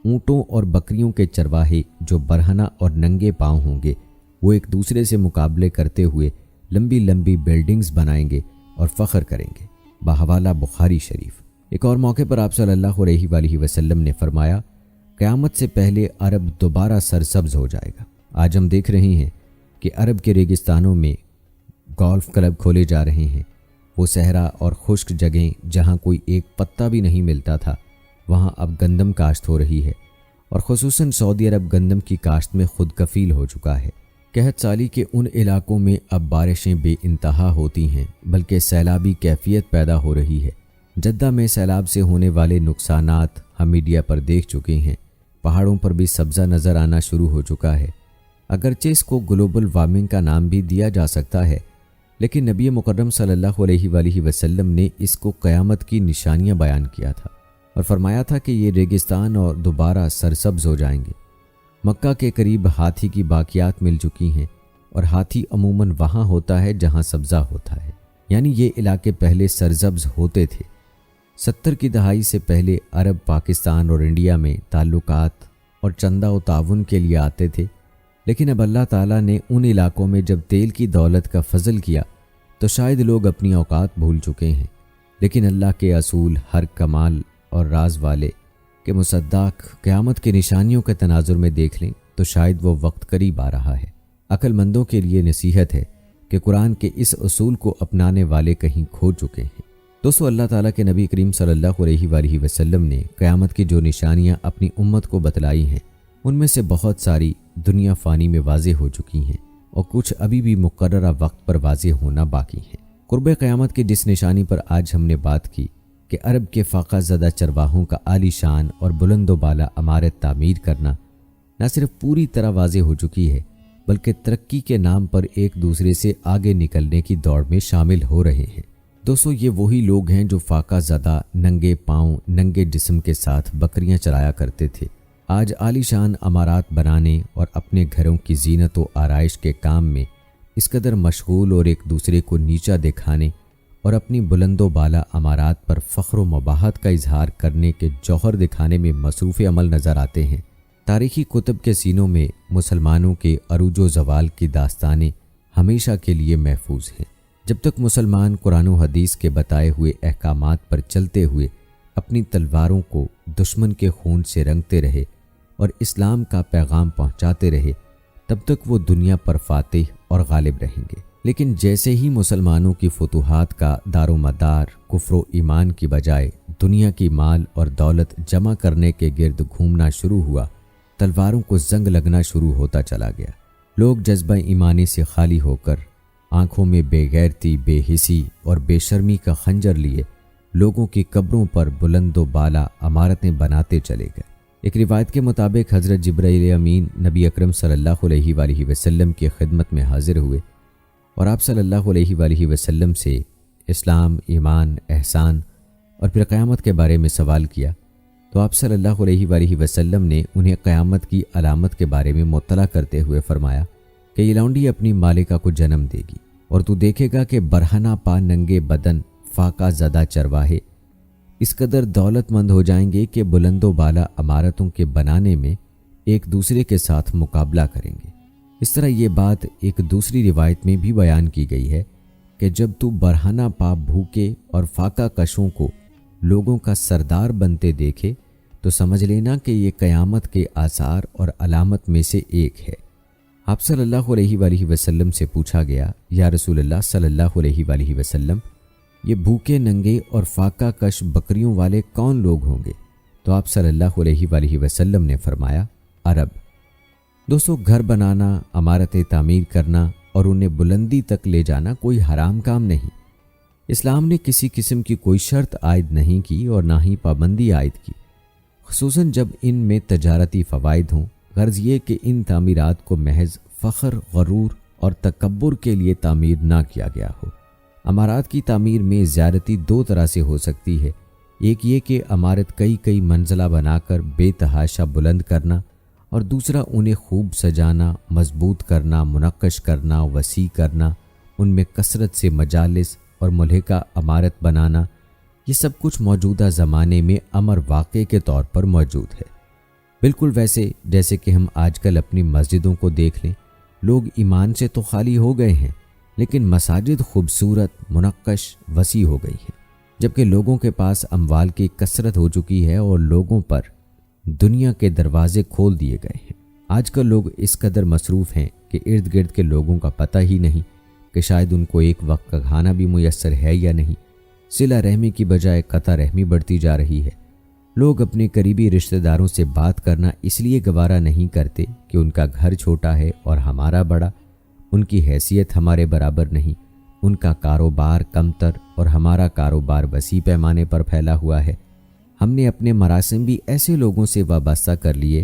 اونٹوں اور بکریوں کے چرواہے جو برہنہ اور ننگے پاؤں ہوں گے وہ ایک دوسرے سے مقابلے کرتے ہوئے لمبی لمبی بلڈنگز بنائیں گے اور فخر کریں گے۔ بحوالہ بخاری شریف۔ ایک اور موقع پر آپ صلی اللہ علیہ وآلہ وسلم نے فرمایا، قیامت سے پہلے عرب دوبارہ سرسبز ہو جائے گا۔ آج ہم دیکھ رہے ہیں کہ عرب کے ریگستانوں میں گولف کلب کھولے جا رہے ہیں۔ وہ صحرا اور خشک جگہیں جہاں کوئی ایک پتا بھی نہیں ملتا تھا، وہاں اب گندم کاشت ہو رہی ہے، اور خصوصاً سعودی عرب گندم کی کاشت میں خود کفیل ہو چکا ہے۔ قحط سالی کے ان علاقوں میں اب بارشیں بے انتہا ہوتی ہیں بلکہ سیلابی کیفیت پیدا ہو رہی ہے۔ جدہ میں سیلاب سے ہونے والے نقصانات ہم میڈیا پر دیکھ چکے ہیں۔ پہاڑوں پر بھی سبزہ نظر آنا شروع ہو چکا ہے۔ اگرچہ اس کو گلوبل وارمنگ کا نام بھی دیا جا سکتا ہے، لیکن نبی مکرم صلی اللہ علیہ وآلہ وسلم نے اس کو قیامت کی نشانیاں بیان کیا تھا اور فرمایا تھا کہ یہ ریگستان اور دوبارہ سرسبز ہو جائیں گے۔ مکہ کے قریب ہاتھی کی باقیات مل چکی ہیں، اور ہاتھی عموماً وہاں ہوتا ہے جہاں سبزہ ہوتا ہے، یعنی یہ علاقے پہلے سرسبز ہوتے تھے۔ 70 کی دہائی سے پہلے عرب پاکستان اور انڈیا میں تعلقات اور چندہ و تعاون کے لیے آتے تھے، لیکن اب اللہ تعالیٰ نے ان علاقوں میں جب تیل کی دولت کا فضل کیا تو شاید لوگ اپنی اوقات بھول چکے ہیں، لیکن اللہ کے اصول ہر کمال اور راز والے کہ مصداق قیامت کی نشانیوں کے تناظر میں دیکھ لیں تو شاید وہ وقت قریب آ رہا ہے۔ عقل مندوں کے لیے نصیحت ہے کہ قرآن کے اس اصول کو اپنانے والے کہیں کھو چکے ہیں۔ دوستو، اللہ تعالیٰ کے نبی کریم صلی اللہ علیہ وآلہ وسلم نے قیامت کی جو نشانیاں اپنی امت کو بتلائی ہیں ان میں سے بہت ساری دنیا فانی میں واضح ہو چکی ہیں اور کچھ ابھی بھی مقررہ وقت پر واضح ہونا باقی ہیں۔ قرب قیامت کی جس نشانی پر آج ہم نے بات کی کہ عرب کے فاقہ زدہ چرواہوں کا عالی شان اور بلند و بالا عمارت تعمیر کرنا نہ صرف پوری طرح واضح ہو چکی ہے بلکہ ترقی کے نام پر ایک دوسرے سے آگے نکلنے کی دوڑ میں شامل ہو رہے ہیں۔ دوستو، یہ وہی لوگ ہیں جو فاقہ زدہ ننگے پاؤں ننگے جسم کے ساتھ بکریاں چرایا کرتے تھے، آج عالی شان عمارات بنانے اور اپنے گھروں کی زینت و آرائش کے کام میں اس قدر مشغول اور ایک دوسرے کو نیچا دکھانے اور اپنی بلند و بالا عمارات پر فخر و مباحت کا اظہار کرنے کے جوہر دکھانے میں مصروف عمل نظر آتے ہیں۔ تاریخی کتب کے سینوں میں مسلمانوں کے عروج و زوال کی داستانیں ہمیشہ کے لیے محفوظ ہیں۔ جب تک مسلمان قرآن و حدیث کے بتائے ہوئے احکامات پر چلتے ہوئے اپنی تلواروں کو دشمن کے خون سے رنگتے رہے اور اسلام کا پیغام پہنچاتے رہے، تب تک وہ دنیا پر فاتح اور غالب رہیں گے۔ لیکن جیسے ہی مسلمانوں کی فتوحات کا دار و مدار کفر و ایمان کی بجائے دنیا کی مال اور دولت جمع کرنے کے گرد گھومنا شروع ہوا، تلواروں کو زنگ لگنا شروع ہوتا چلا گیا۔ لوگ جذبہ ایمانی سے خالی ہو کر آنکھوں میں بے غیرتی، بے حسی اور بے شرمی کا خنجر لیے لوگوں کی قبروں پر بلند و بالا عمارتیں بناتے چلے گئے۔ ایک روایت کے مطابق حضرت جبرائیل امین نبی اکرم صلی اللہ علیہ وآلہ وسلم کی خدمت میں حاضر ہوئے اور آپ صلی اللہ علیہ وآلہ وسلم سے اسلام، ایمان، احسان اور پھر قیامت کے بارے میں سوال کیا، تو آپ صلی اللہ علیہ وآلہ وسلم نے انہیں قیامت کی علامت کے بارے میں مطلع کرتے ہوئے فرمایا کہ یہ لونڈی اپنی مالکہ کو جنم دے گی اور تو دیکھے گا کہ برہنہ پا ننگے بدن فاقہ زدہ چرواہے اس قدر دولت مند ہو جائیں گے کہ بلند و بالا عمارتوں کے بنانے میں ایک دوسرے کے ساتھ مقابلہ کریں گے۔ اس طرح یہ بات ایک دوسری روایت میں بھی بیان کی گئی ہے کہ جب تو برہنہ پا بھوکے اور فاقہ کشوں کو لوگوں کا سردار بنتے دیکھے تو سمجھ لینا کہ یہ قیامت کے آثار اور علامت میں سے ایک ہے۔ آپ صلی اللہ علیہ وآلہ وسلم سے پوچھا گیا، یا رسول اللہ صلی اللہ علیہ وآلہ وسلم، یہ بھوکے ننگے اور فاقہ کش بکریوں والے کون لوگ ہوں گے؟ تو آپ صلی اللہ علیہ وآلہ وسلم نے فرمایا، عرب۔ دوستو، گھر بنانا، عمارتیں تعمیر کرنا اور انہیں بلندی تک لے جانا کوئی حرام کام نہیں۔ اسلام نے کسی قسم کی کوئی شرط عائد نہیں کی اور نہ ہی پابندی عائد کی، خصوصاً جب ان میں تجارتی فوائد ہوں۔ غرض یہ کہ ان تعمیرات کو محض فخر، غرور اور تکبر کے لیے تعمیر نہ کیا گیا ہو۔ عمارات کی تعمیر میں زیادتی دو طرح سے ہو سکتی ہے، ایک یہ کہ عمارت کئی منزلہ بنا کر بے تحاشا بلند کرنا، اور دوسرا انہیں خوب سجانا، مضبوط کرنا، منقش کرنا، وسیع کرنا، ان میں کثرت سے مجالس اور ملحقہ عمارت بنانا۔ یہ سب کچھ موجودہ زمانے میں امر واقع کے طور پر موجود ہے، بالکل ویسے جیسے کہ ہم آج کل اپنی مسجدوں کو دیکھ لیں۔ لوگ ایمان سے تو خالی ہو گئے ہیں، لیکن مساجد خوبصورت، منقش، وسیع ہو گئی ہیں، جبکہ لوگوں کے پاس اموال کی کثرت ہو چکی ہے اور لوگوں پر دنیا کے دروازے کھول دیے گئے ہیں۔ آج کل لوگ اس قدر مصروف ہیں کہ ارد گرد کے لوگوں کا پتہ ہی نہیں کہ شاید ان کو ایک وقت کا کھانا بھی میسر ہے یا نہیں۔ صلہ رحمی کی بجائے قطع رحمی بڑھتی جا رہی ہے۔ لوگ اپنے قریبی رشتہ داروں سے بات کرنا اس لیے گوارا نہیں کرتے کہ ان کا گھر چھوٹا ہے اور ہمارا بڑا، ان کی حیثیت ہمارے برابر نہیں، ان کا کاروبار کمتر اور ہمارا کاروبار وسیع پیمانے پر پھیلا ہوا ہے۔ ہم نے اپنے مراسم بھی ایسے لوگوں سے وابستہ کر لیے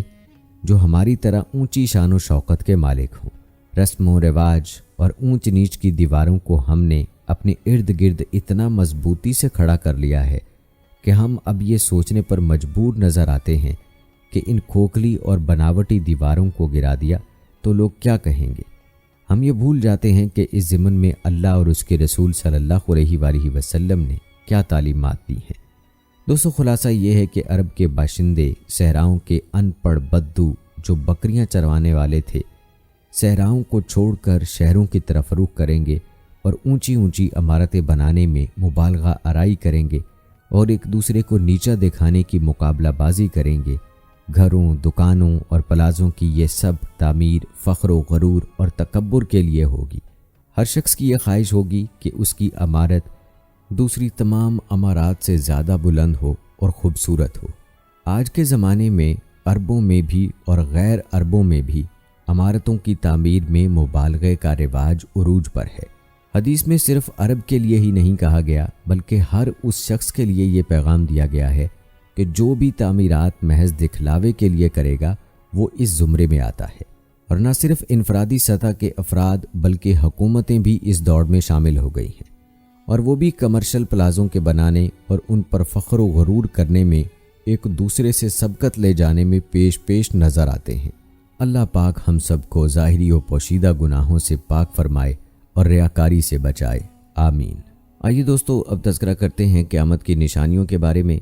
جو ہماری طرح اونچی شان و شوکت کے مالک ہوں۔ رسم و رواج اور اونچ نیچ کی دیواروں کو ہم نے اپنے ارد گرد اتنا مضبوطی سے کھڑا کر لیا ہے کہ ہم اب یہ سوچنے پر مجبور نظر آتے ہیں کہ ان کھوکھلی اور بناوٹی دیواروں کو گرا دیا تو لوگ کیا کہیں گے۔ ہم یہ بھول جاتے ہیں کہ اس ضمن میں اللہ اور اس کے رسول صلی اللہ علیہ وآلہ وسلم نے کیا تعلیمات دی ہیں۔ دوستو، خلاصہ یہ ہے کہ عرب کے باشندے صحراؤں کے ان پڑھ بدو جو بکریاں چروانے والے تھے، صحراؤں کو چھوڑ کر شہروں کی طرف رخ کریں گے اور اونچی عمارتیں بنانے میں مبالغہ آرائی کریں گے اور ایک دوسرے کو نیچا دکھانے کی مقابلہ بازی کریں گے۔ گھروں، دکانوں اور پلازوں کی یہ سب تعمیر فخر و غرور اور تکبر کے لیے ہوگی۔ ہر شخص کی یہ خواہش ہوگی کہ اس کی عمارت دوسری تمام عمارات سے زیادہ بلند ہو اور خوبصورت ہو۔ آج کے زمانے میں عربوں میں بھی اور غیر عربوں میں بھی عمارتوں کی تعمیر میں مبالغے کا رواج عروج پر ہے۔ حدیث میں صرف عرب کے لیے ہی نہیں کہا گیا بلکہ ہر اس شخص کے لیے یہ پیغام دیا گیا ہے کہ جو بھی تعمیرات محض دکھلاوے کے لیے کرے گا وہ اس زمرے میں آتا ہے۔ اور نہ صرف انفرادی سطح کے افراد بلکہ حکومتیں بھی اس دوڑ میں شامل ہو گئی ہیں، اور وہ بھی کمرشل پلازوں کے بنانے اور ان پر فخر و غرور کرنے میں ایک دوسرے سے سبقت لے جانے میں پیش نظر آتے ہیں۔ اللہ پاک ہم سب کو ظاہری و پوشیدہ گناہوں سے پاک فرمائے اور ریاکاری سے بچائے، آمین۔ آئیے دوستو، اب تذکرہ کرتے ہیں قیامت کی نشانیوں کے بارے میں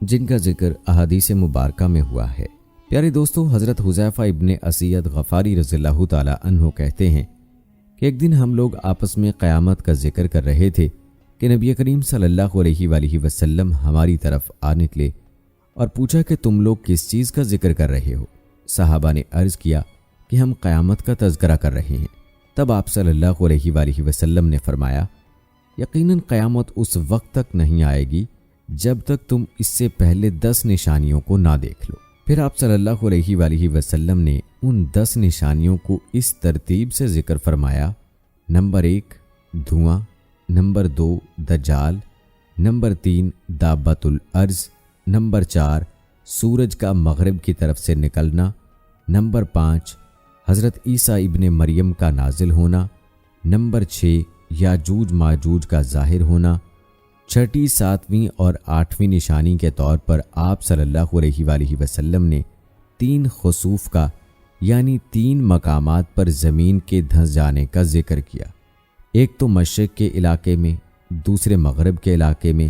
جن کا ذکر احادیث مبارکہ میں ہوا ہے۔ پیارے دوستو، حضرت حذیفہ ابن اسید غفاری رضی اللہ تعالی عنہ کہتے ہیں کہ ایک دن ہم لوگ آپس میں قیامت کا ذکر کر رہے تھے کہ نبی کریم صلی اللہ علیہ وآلہ وسلم ہماری طرف آ نکلے اور پوچھا کہ تم لوگ کس چیز کا ذکر کر رہے ہو؟ صحابہ نے عرض کیا کہ ہم قیامت کا تذکرہ کر رہے ہیں۔ تب آپ صلی اللہ علیہ وآلہ وسلم نے فرمایا، یقیناً قیامت اس وقت تک نہیں آئے گی جب تک تم اس سے پہلے 10 نشانیوں کو نہ دیکھ لو۔ پھر آپ صلی اللہ علیہ وآلہ وسلم نے ان 10 نشانیوں کو اس ترتیب سے ذکر فرمایا: نمبر 1 دھواں، نمبر 2 دجال، نمبر 3 دابۃ الارض، نمبر 4 سورج کا مغرب کی طرف سے نکلنا، نمبر 5 حضرت عیسیٰ ابن مریم کا نازل ہونا، نمبر 6 یاجوج ماجوج کا ظاہر ہونا۔ چھٹی، 7ویں اور 8ویں نشانی کے طور پر آپ صلی اللہ علیہ وآلہ وسلم نے 3 خسوف کا یعنی 3 مقامات پر زمین کے دھنس جانے کا ذکر کیا، ایک تو مشرق کے علاقے میں، دوسرے مغرب کے علاقے میں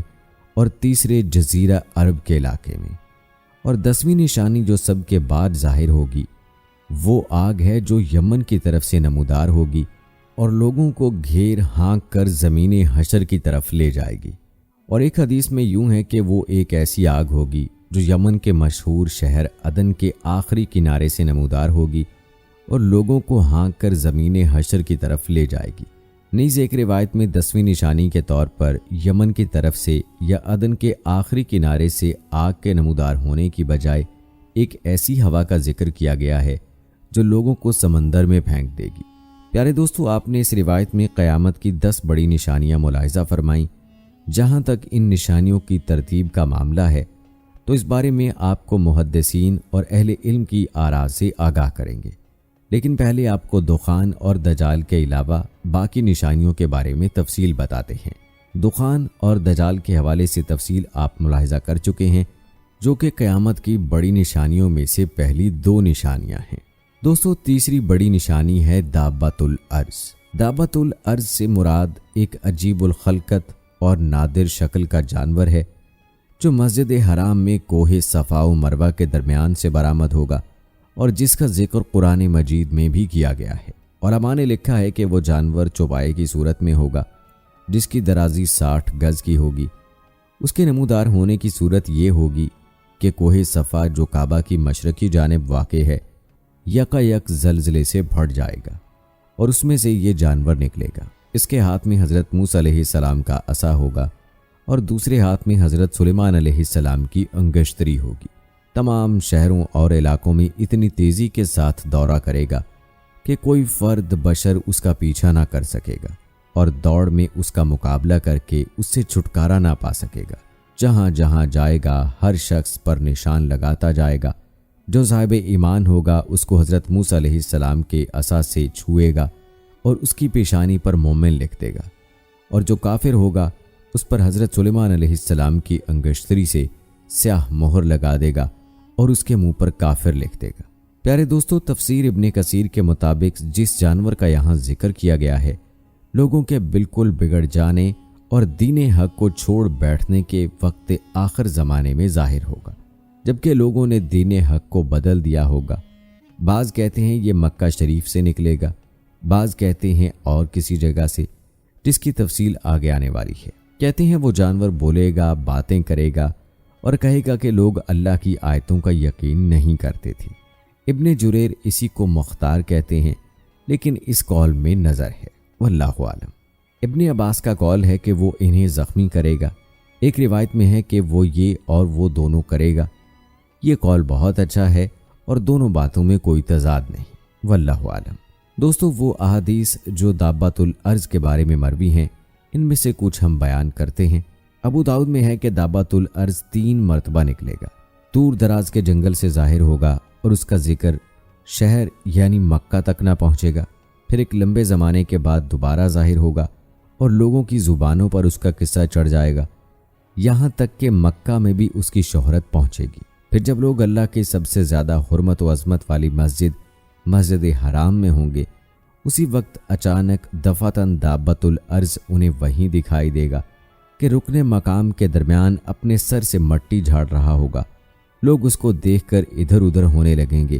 اور تیسرے جزیرہ عرب کے علاقے میں۔ اور 10ویں نشانی جو سب کے بعد ظاہر ہوگی وہ آگ ہے جو یمن کی طرف سے نمودار ہوگی اور لوگوں کو گھیر ہانک کر زمین حشر کی طرف لے جائے گی۔ اور ایک حدیث میں یوں ہے کہ وہ ایک ایسی آگ ہوگی جو یمن کے مشہور شہر عدن کے آخری کنارے سے نمودار ہوگی اور لوگوں کو ہانک کر زمین حشر کی طرف لے جائے گی۔ نیز ایک روایت میں 10ویں نشانی کے طور پر یمن کی طرف سے یا عدن کے آخری کنارے سے آگ کے نمودار ہونے کی بجائے ایک ایسی ہوا کا ذکر کیا گیا ہے جو لوگوں کو سمندر میں پھینک دے گی۔ پیارے دوستو، آپ نے اس روایت میں قیامت کی 10 بڑی نشانیاں ملاحظہ فرمائیں۔ جہاں تک ان نشانیوں کی ترتیب کا معاملہ ہے تو اس بارے میں آپ کو محدثین اور اہل علم کی آراء سے آگاہ کریں گے، لیکن پہلے آپ کو دخان اور دجال کے علاوہ باقی نشانیوں کے بارے میں تفصیل بتاتے ہیں۔ دخان اور دجال کے حوالے سے تفصیل آپ ملاحظہ کر چکے ہیں، جو کہ قیامت کی بڑی نشانیوں میں سے پہلی 2 نشانیاں ہیں۔ دوستو، تیسری بڑی نشانی ہے دابۃ الارض۔ دابۃ الارض سے مراد ایک عجیب الخلقت اور نادر شکل کا جانور ہے جو مسجد حرام میں کوہ صفا و مروہ کے درمیان سے برآمد ہوگا اور جس کا ذکر قرآن مجید میں بھی کیا گیا ہے۔ علماء نے لکھا ہے کہ وہ جانور چوپائے کی صورت میں ہوگا جس کی درازی 60 گز کی ہوگی۔ اس کے نمودار ہونے کی صورت یہ ہوگی کہ کوہ صفا جو کعبہ کی مشرقی جانب واقع ہے یکایک زلزلے سے پھٹ جائے گا اور اس میں سے یہ جانور نکلے گا۔ اس کے ہاتھ میں حضرت موسیٰ علیہ السلام کا عصا ہوگا اور دوسرے ہاتھ میں حضرت سلیمان علیہ السلام کی انگشتری ہوگی۔ تمام شہروں اور علاقوں میں اتنی تیزی کے ساتھ دورہ کرے گا کہ کوئی فرد بشر اس کا پیچھا نہ کر سکے گا اور دوڑ میں اس کا مقابلہ کر کے اس سے چھٹکارا نہ پا سکے گا۔ جہاں جہاں جائے گا ہر شخص پر نشان لگاتا جائے گا۔ جو صاحب ایمان ہوگا اس کو حضرت موسیٰ علیہ السلام کے عصا سے چھوئے گا اور اس کی پیشانی پر مومن لکھ دے گا، اور جو کافر ہوگا اس پر حضرت سلیمان علیہ السلام کی انگشتری سے سیاہ مہر لگا دے گا اور اس کے منہ پر کافر لکھ دے گا۔ پیارے دوستو، تفسیر ابن کثیر کے مطابق جس جانور کا یہاں ذکر کیا گیا ہے لوگوں کے بالکل بگڑ جانے اور دین حق کو چھوڑ بیٹھنے کے وقت آخر زمانے میں ظاہر ہوگا، جبکہ لوگوں نے دین حق کو بدل دیا ہوگا۔ بعض کہتے ہیں یہ مکہ شریف سے نکلے گا، بعض کہتے ہیں اور کسی جگہ سے، جس کی تفصیل آگے آنے والی ہے۔ کہتے ہیں وہ جانور بولے گا، باتیں کرے گا اور کہے گا کہ لوگ اللہ کی آیتوں کا یقین نہیں کرتے تھے۔ ابن جریر اسی کو مختار کہتے ہیں، لیکن اس قول میں نظر ہے، واللہ عالم۔ ابن عباس کا قول ہے کہ وہ انہیں زخمی کرے گا۔ ایک روایت میں ہے کہ وہ یہ اور وہ دونوں کرے گا۔ یہ قول بہت اچھا ہے اور دونوں باتوں میں کوئی تضاد نہیں، واللہ عالم۔ دوستو، وہ احادیث جو دابۃ الارض کے بارے میں مروی ہیں ان میں سے کچھ ہم بیان کرتے ہیں۔ ابو داؤد میں ہے کہ دابۃ الارض 3 مرتبہ نکلے گا، دور دراز کے جنگل سے ظاہر ہوگا اور اس کا ذکر شہر یعنی مکہ تک نہ پہنچے گا، پھر ایک لمبے زمانے کے بعد دوبارہ ظاہر ہوگا اور لوگوں کی زبانوں پر اس کا قصہ چڑھ جائے گا، یہاں تک کہ مکہ میں بھی اس کی شہرت پہنچے گی۔ پھر جب لوگ اللہ کی سب سے زیادہ حرمت و عظمت والی مسجد حرام میں ہوں گے، اسی وقت اچانک دفعتاً دابۃ الارض انہیں وہیں دکھائی دے گا کہ رکن مقام کے درمیان اپنے سر سے مٹی جھاڑ رہا ہوگا۔ لوگ اس کو دیکھ کر ادھر ادھر ہونے لگیں گے۔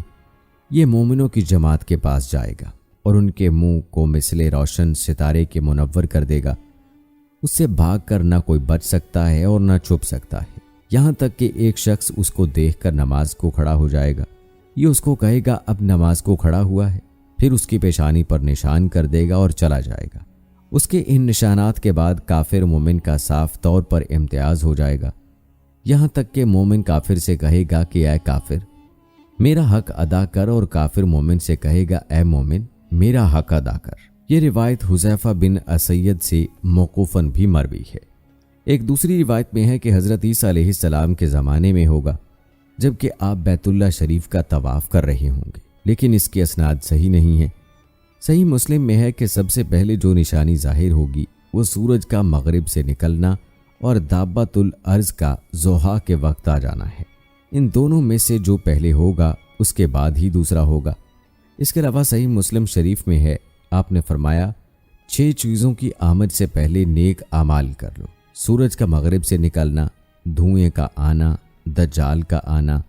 یہ مومنوں کی جماعت کے پاس جائے گا اور ان کے منہ کو مثل روشن ستارے کے منور کر دے گا۔ اس سے بھاگ کر نہ کوئی بچ سکتا ہے اور نہ چھپ سکتا ہے، یہاں تک کہ ایک شخص اس کو دیکھ کر نماز کو کھڑا ہو جائے گا یہ اس کو کہے گا اب نماز کو کھڑا ہوا ہے، پھر اس کی پیشانی پر نشان کر دے گا اور چلا جائے گا۔ اس کے ان نشانات کے بعد کافر مومن کا صاف طور پر امتیاز ہو جائے گا، یہاں تک کہ مومن کافر سے کہے گا کہ اے کافر میرا حق ادا کر، اور کافر مومن سے کہے گا اے مومن میرا حق ادا کر۔ یہ روایت حذیفہ بن اسید سے موقوفاً بھی مروی ہے۔ ایک دوسری روایت میں ہے کہ حضرت عیسیٰ علیہ السلام کے زمانے میں ہوگا جبکہ آپ بیت اللہ شریف کا طواف کر رہے ہوں گے، لیکن اس کی اسناد صحیح نہیں ہے۔ صحیح مسلم میں ہے کہ سب سے پہلے جو نشانی ظاہر ہوگی وہ سورج کا مغرب سے نکلنا اور دابۃ الارض کا ضحیٰ کے وقت آ جانا ہے۔ ان دونوں میں سے جو پہلے ہوگا اس کے بعد ہی دوسرا ہوگا۔ اس کے علاوہ صحیح مسلم شریف میں ہے، آپ نے فرمایا 6 چیزوں کی آمد سے پہلے نیک اعمال کر لو: سورج کا مغرب سے نکلنا، دھوئیں کا آنا، دجال کا آنا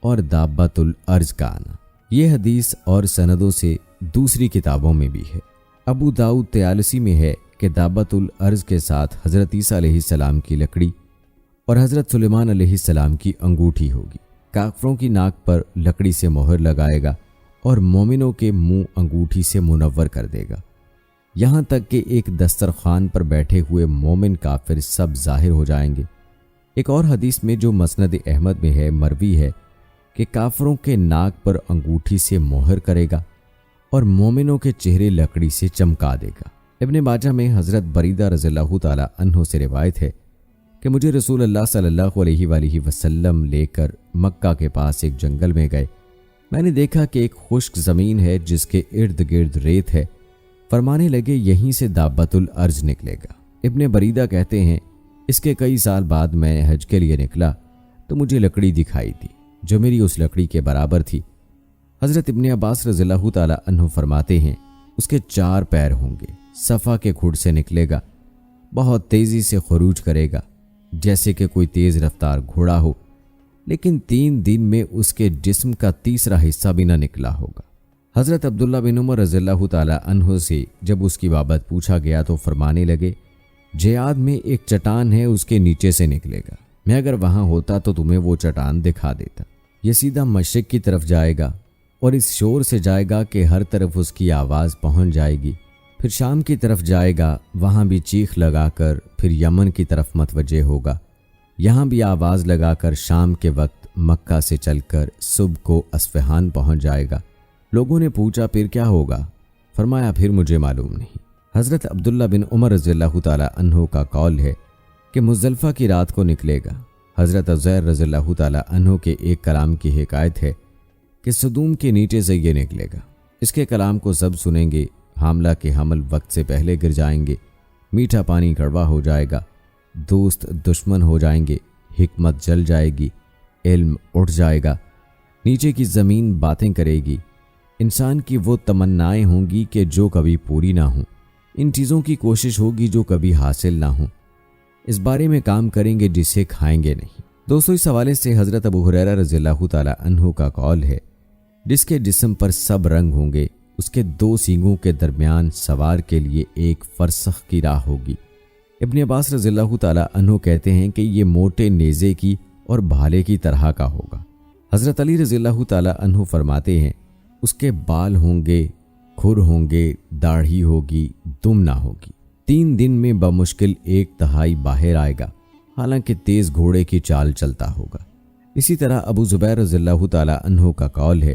اور دابۃ الارض کا آنا۔ یہ حدیث اور سندوں سے دوسری کتابوں میں بھی ہے۔ ابو داؤد طیالسی میں ہے کہ دابۃ الارض کے ساتھ حضرت عیسیٰ علیہ السلام کی لکڑی اور حضرت سلیمان علیہ السلام کی انگوٹھی ہوگی۔ کافروں کی ناک پر لکڑی سے مہر لگائے گا اور مومنوں کے منہ انگوٹھی سے منور کر دے گا، یہاں تک کہ ایک دسترخوان پر بیٹھے ہوئے مومن کافر سب ظاہر ہو جائیں گے۔ ایک اور حدیث میں جو مسند احمد میں ہے مروی ہے کہ کافروں کے ناک پر انگوٹھی سے مہر کرے گا اور مومنوں کے چہرے لکڑی سے چمکا دے گا۔ ابن ماجہ میں حضرت بریدہ رضی اللہ تعالی عنہ سے روایت ہے کہ مجھے رسول اللہ صلی اللہ علیہ وآلہ وسلم لے کر مکہ کے پاس ایک جنگل میں گئے۔ میں نے دیکھا کہ ایک خشک زمین ہے جس کے ارد گرد ریت ہے۔ فرمانے لگے یہیں سے دابۃ الارض نکلے گا۔ ابن بریدہ کہتے ہیں اس کے کئی سال بعد میں حج کے لیے نکلا تو مجھے لکڑی دکھائی دی جو میری اس لکڑی کے برابر تھی۔ حضرت ابن عباس رضی اللہ تعالی عنہ فرماتے ہیں اس کے 4 پیر ہوں گے، صفا کے کھڈ سے نکلے گا، بہت تیزی سے خروج کرے گا جیسے کہ کوئی تیز رفتار گھوڑا ہو، لیکن 3 دن میں اس کے جسم کا تیسرا حصہ بھی نہ نکلا ہوگا۔ حضرت عبداللہ بن عمر رضی اللہ تعالی عنہ سے جب اس کی بابت پوچھا گیا تو فرمانے لگے جیاد میں ایک چٹان ہے، اس کے نیچے سے نکلے گا، میں اگر وہاں ہوتا تو تمہیں وہ چٹان دکھا دیتا۔ یہ سیدھا مشرق کی طرف جائے گا اور اس شور سے جائے گا کہ ہر طرف اس کی آواز پہنچ جائے گی، پھر شام کی طرف جائے گا، وہاں بھی چیخ لگا کر پھر یمن کی طرف متوجہ ہوگا، یہاں بھی آواز لگا کر شام کے وقت مکہ سے چل کر صبح کو اصفہان پہنچ جائے گا۔ لوگوں نے پوچھا پھر کیا ہوگا؟ فرمایا پھر مجھے معلوم نہیں۔ حضرت عبداللہ بن عمر رضی اللہ تعالی عنہ کا قول ہے کہ مزدلفہ کی رات کو نکلے گا۔ حضرت عزیر رضی اللہ تعالی عنہ کے ایک کلام کی حکایت ہے کہ صدوم کے نیچے سے یہ نکلے گا، اس کے کلام کو سب سنیں گے، حاملہ کے حمل وقت سے پہلے گر جائیں گے، میٹھا پانی کڑوا ہو جائے گا، دوست دشمن ہو جائیں گے، حکمت جل جائے گی، علم اٹھ جائے گا، نیچے کی زمین باتیں کرے گی، انسان کی وہ تمنائیں ہوں گی کہ جو کبھی پوری نہ ہوں، ان چیزوں کی کوشش ہوگی جو کبھی حاصل نہ ہوں، اس بارے میں کام کریں گے جسے کھائیں گے نہیں۔ دوستو اس حوالے سے حضرت ابو ہریرہ رضی اللہ تعالی عنہ کا قول ہے جس کے جسم پر سب رنگ ہوں گے، اس کے 2 سینگوں کے درمیان سوار کے لیے ایک فرسخ کی راہ ہوگی۔ ابن عباس رضی اللہ تعالی عنہ کہتے ہیں کہ یہ موٹے نیزے کی اور بھالے کی طرح کا ہوگا۔ حضرت علی رضی اللہ تعالی عنہ فرماتے ہیں اس کے بال ہوں گے، کھر ہوں گے، داڑھی ہوگی، دم نہ ہوگی، 3 دن میں بمشکل 1/3 باہر آئے گا، حالانکہ تیز گھوڑے کی چال چلتا ہوگا۔ اسی طرح ابو زبیر رضی اللہ تعالی عنہ کا قول ہے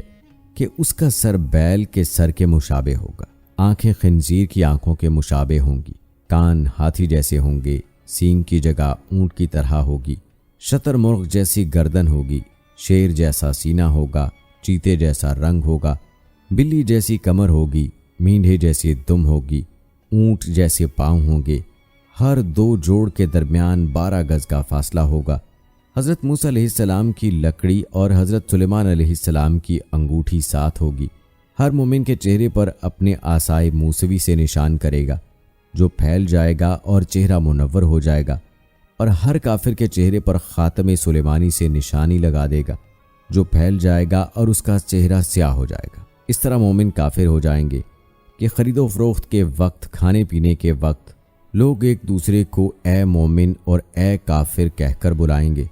کہ اس کا سر بیل کے سر کے مشابہ ہوگا، آنکھیں خنزیر کی آنکھوں کے مشابہ ہوں گی، کان ہاتھی جیسے ہوں گے، سینگ کی جگہ اونٹ کی طرح ہوگی، شتر مرغ جیسی گردن ہوگی، شیر جیسا سینہ ہوگا، چیتے جیسا رنگ ہوگا، بلی جیسی کمر ہوگی، مینڈھے جیسی دم ہوگی، اونٹ جیسے پاؤں ہوں گے، ہر 2 جوڑ کے درمیان 12 گز کا فاصلہ ہوگا۔ حضرت موسیٰ علیہ السلام کی لکڑی اور حضرت سلیمان علیہ السلام کی انگوٹھی ساتھ ہوگی۔ ہر مومن کے چہرے پر اپنے عصائے موسوی سے نشان کرے گا جو پھیل جائے گا اور چہرہ منور ہو جائے گا، اور ہر کافر کے چہرے پر خاتم سلیمانی سے نشانی لگا دے گا جو پھیل جائے گا اور اس کا چہرہ سیاہ ہو جائے گا۔ اس طرح مومن کافر ہو جائیں گے کہ خرید و فروخت کے وقت، کھانے پینے کے وقت لوگ ایک دوسرے کو اے مومن اور اے کافر کہہ کر بلائیں گے۔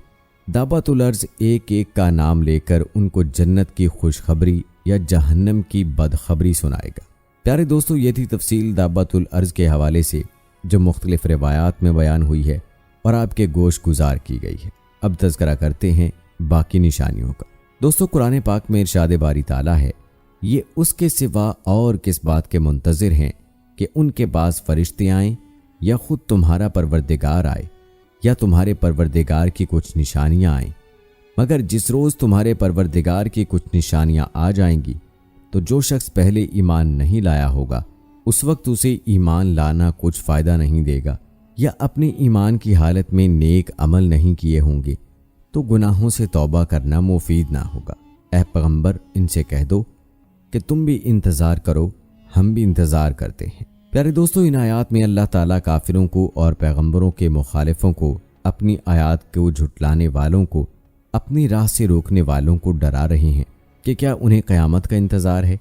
دابۃ الارض ایک ایک کا نام لے کر ان کو جنت کی خوشخبری یا جہنم کی بدخبری سنائے گا۔ پیارے دوستو، یہ تھی تفصیل دابۃ الارض کے حوالے سے جو مختلف روایات میں بیان ہوئی ہے اور آپ کے گوش گزار کی گئی ہے۔ اب تذکرہ کرتے ہیں باقی نشانیوں کا۔ دوستو، قرآن پاک میں ارشاد باری تعالیٰ ہے، یہ اس کے سوا اور کس بات کے منتظر ہیں کہ ان کے پاس فرشتے آئیں یا خود تمہارا پروردگار آئے یا تمہارے پروردگار کی کچھ نشانیاں آئیں، مگر جس روز تمہارے پروردگار کی کچھ نشانیاں آ جائیں گی تو جو شخص پہلے ایمان نہیں لایا ہوگا اس وقت اسے ایمان لانا کچھ فائدہ نہیں دے گا، یا اپنے ایمان کی حالت میں نیک عمل نہیں کیے ہوں گے تو گناہوں سے توبہ کرنا مفید نہ ہوگا۔ اے پیغمبر، ان سے کہہ دو کہ تم بھی انتظار کرو، ہم بھی انتظار کرتے ہیں۔ پیارے دوستو، ان آیات میں اللہ تعالیٰ کافروں کو اور پیغمبروں کے مخالفوں کو، اپنی آیات کو جھٹلانے والوں کو، اپنی راہ سے روکنے والوں کو ڈرا رہے ہیں کہ کیا انہیں قیامت کا انتظار ہے،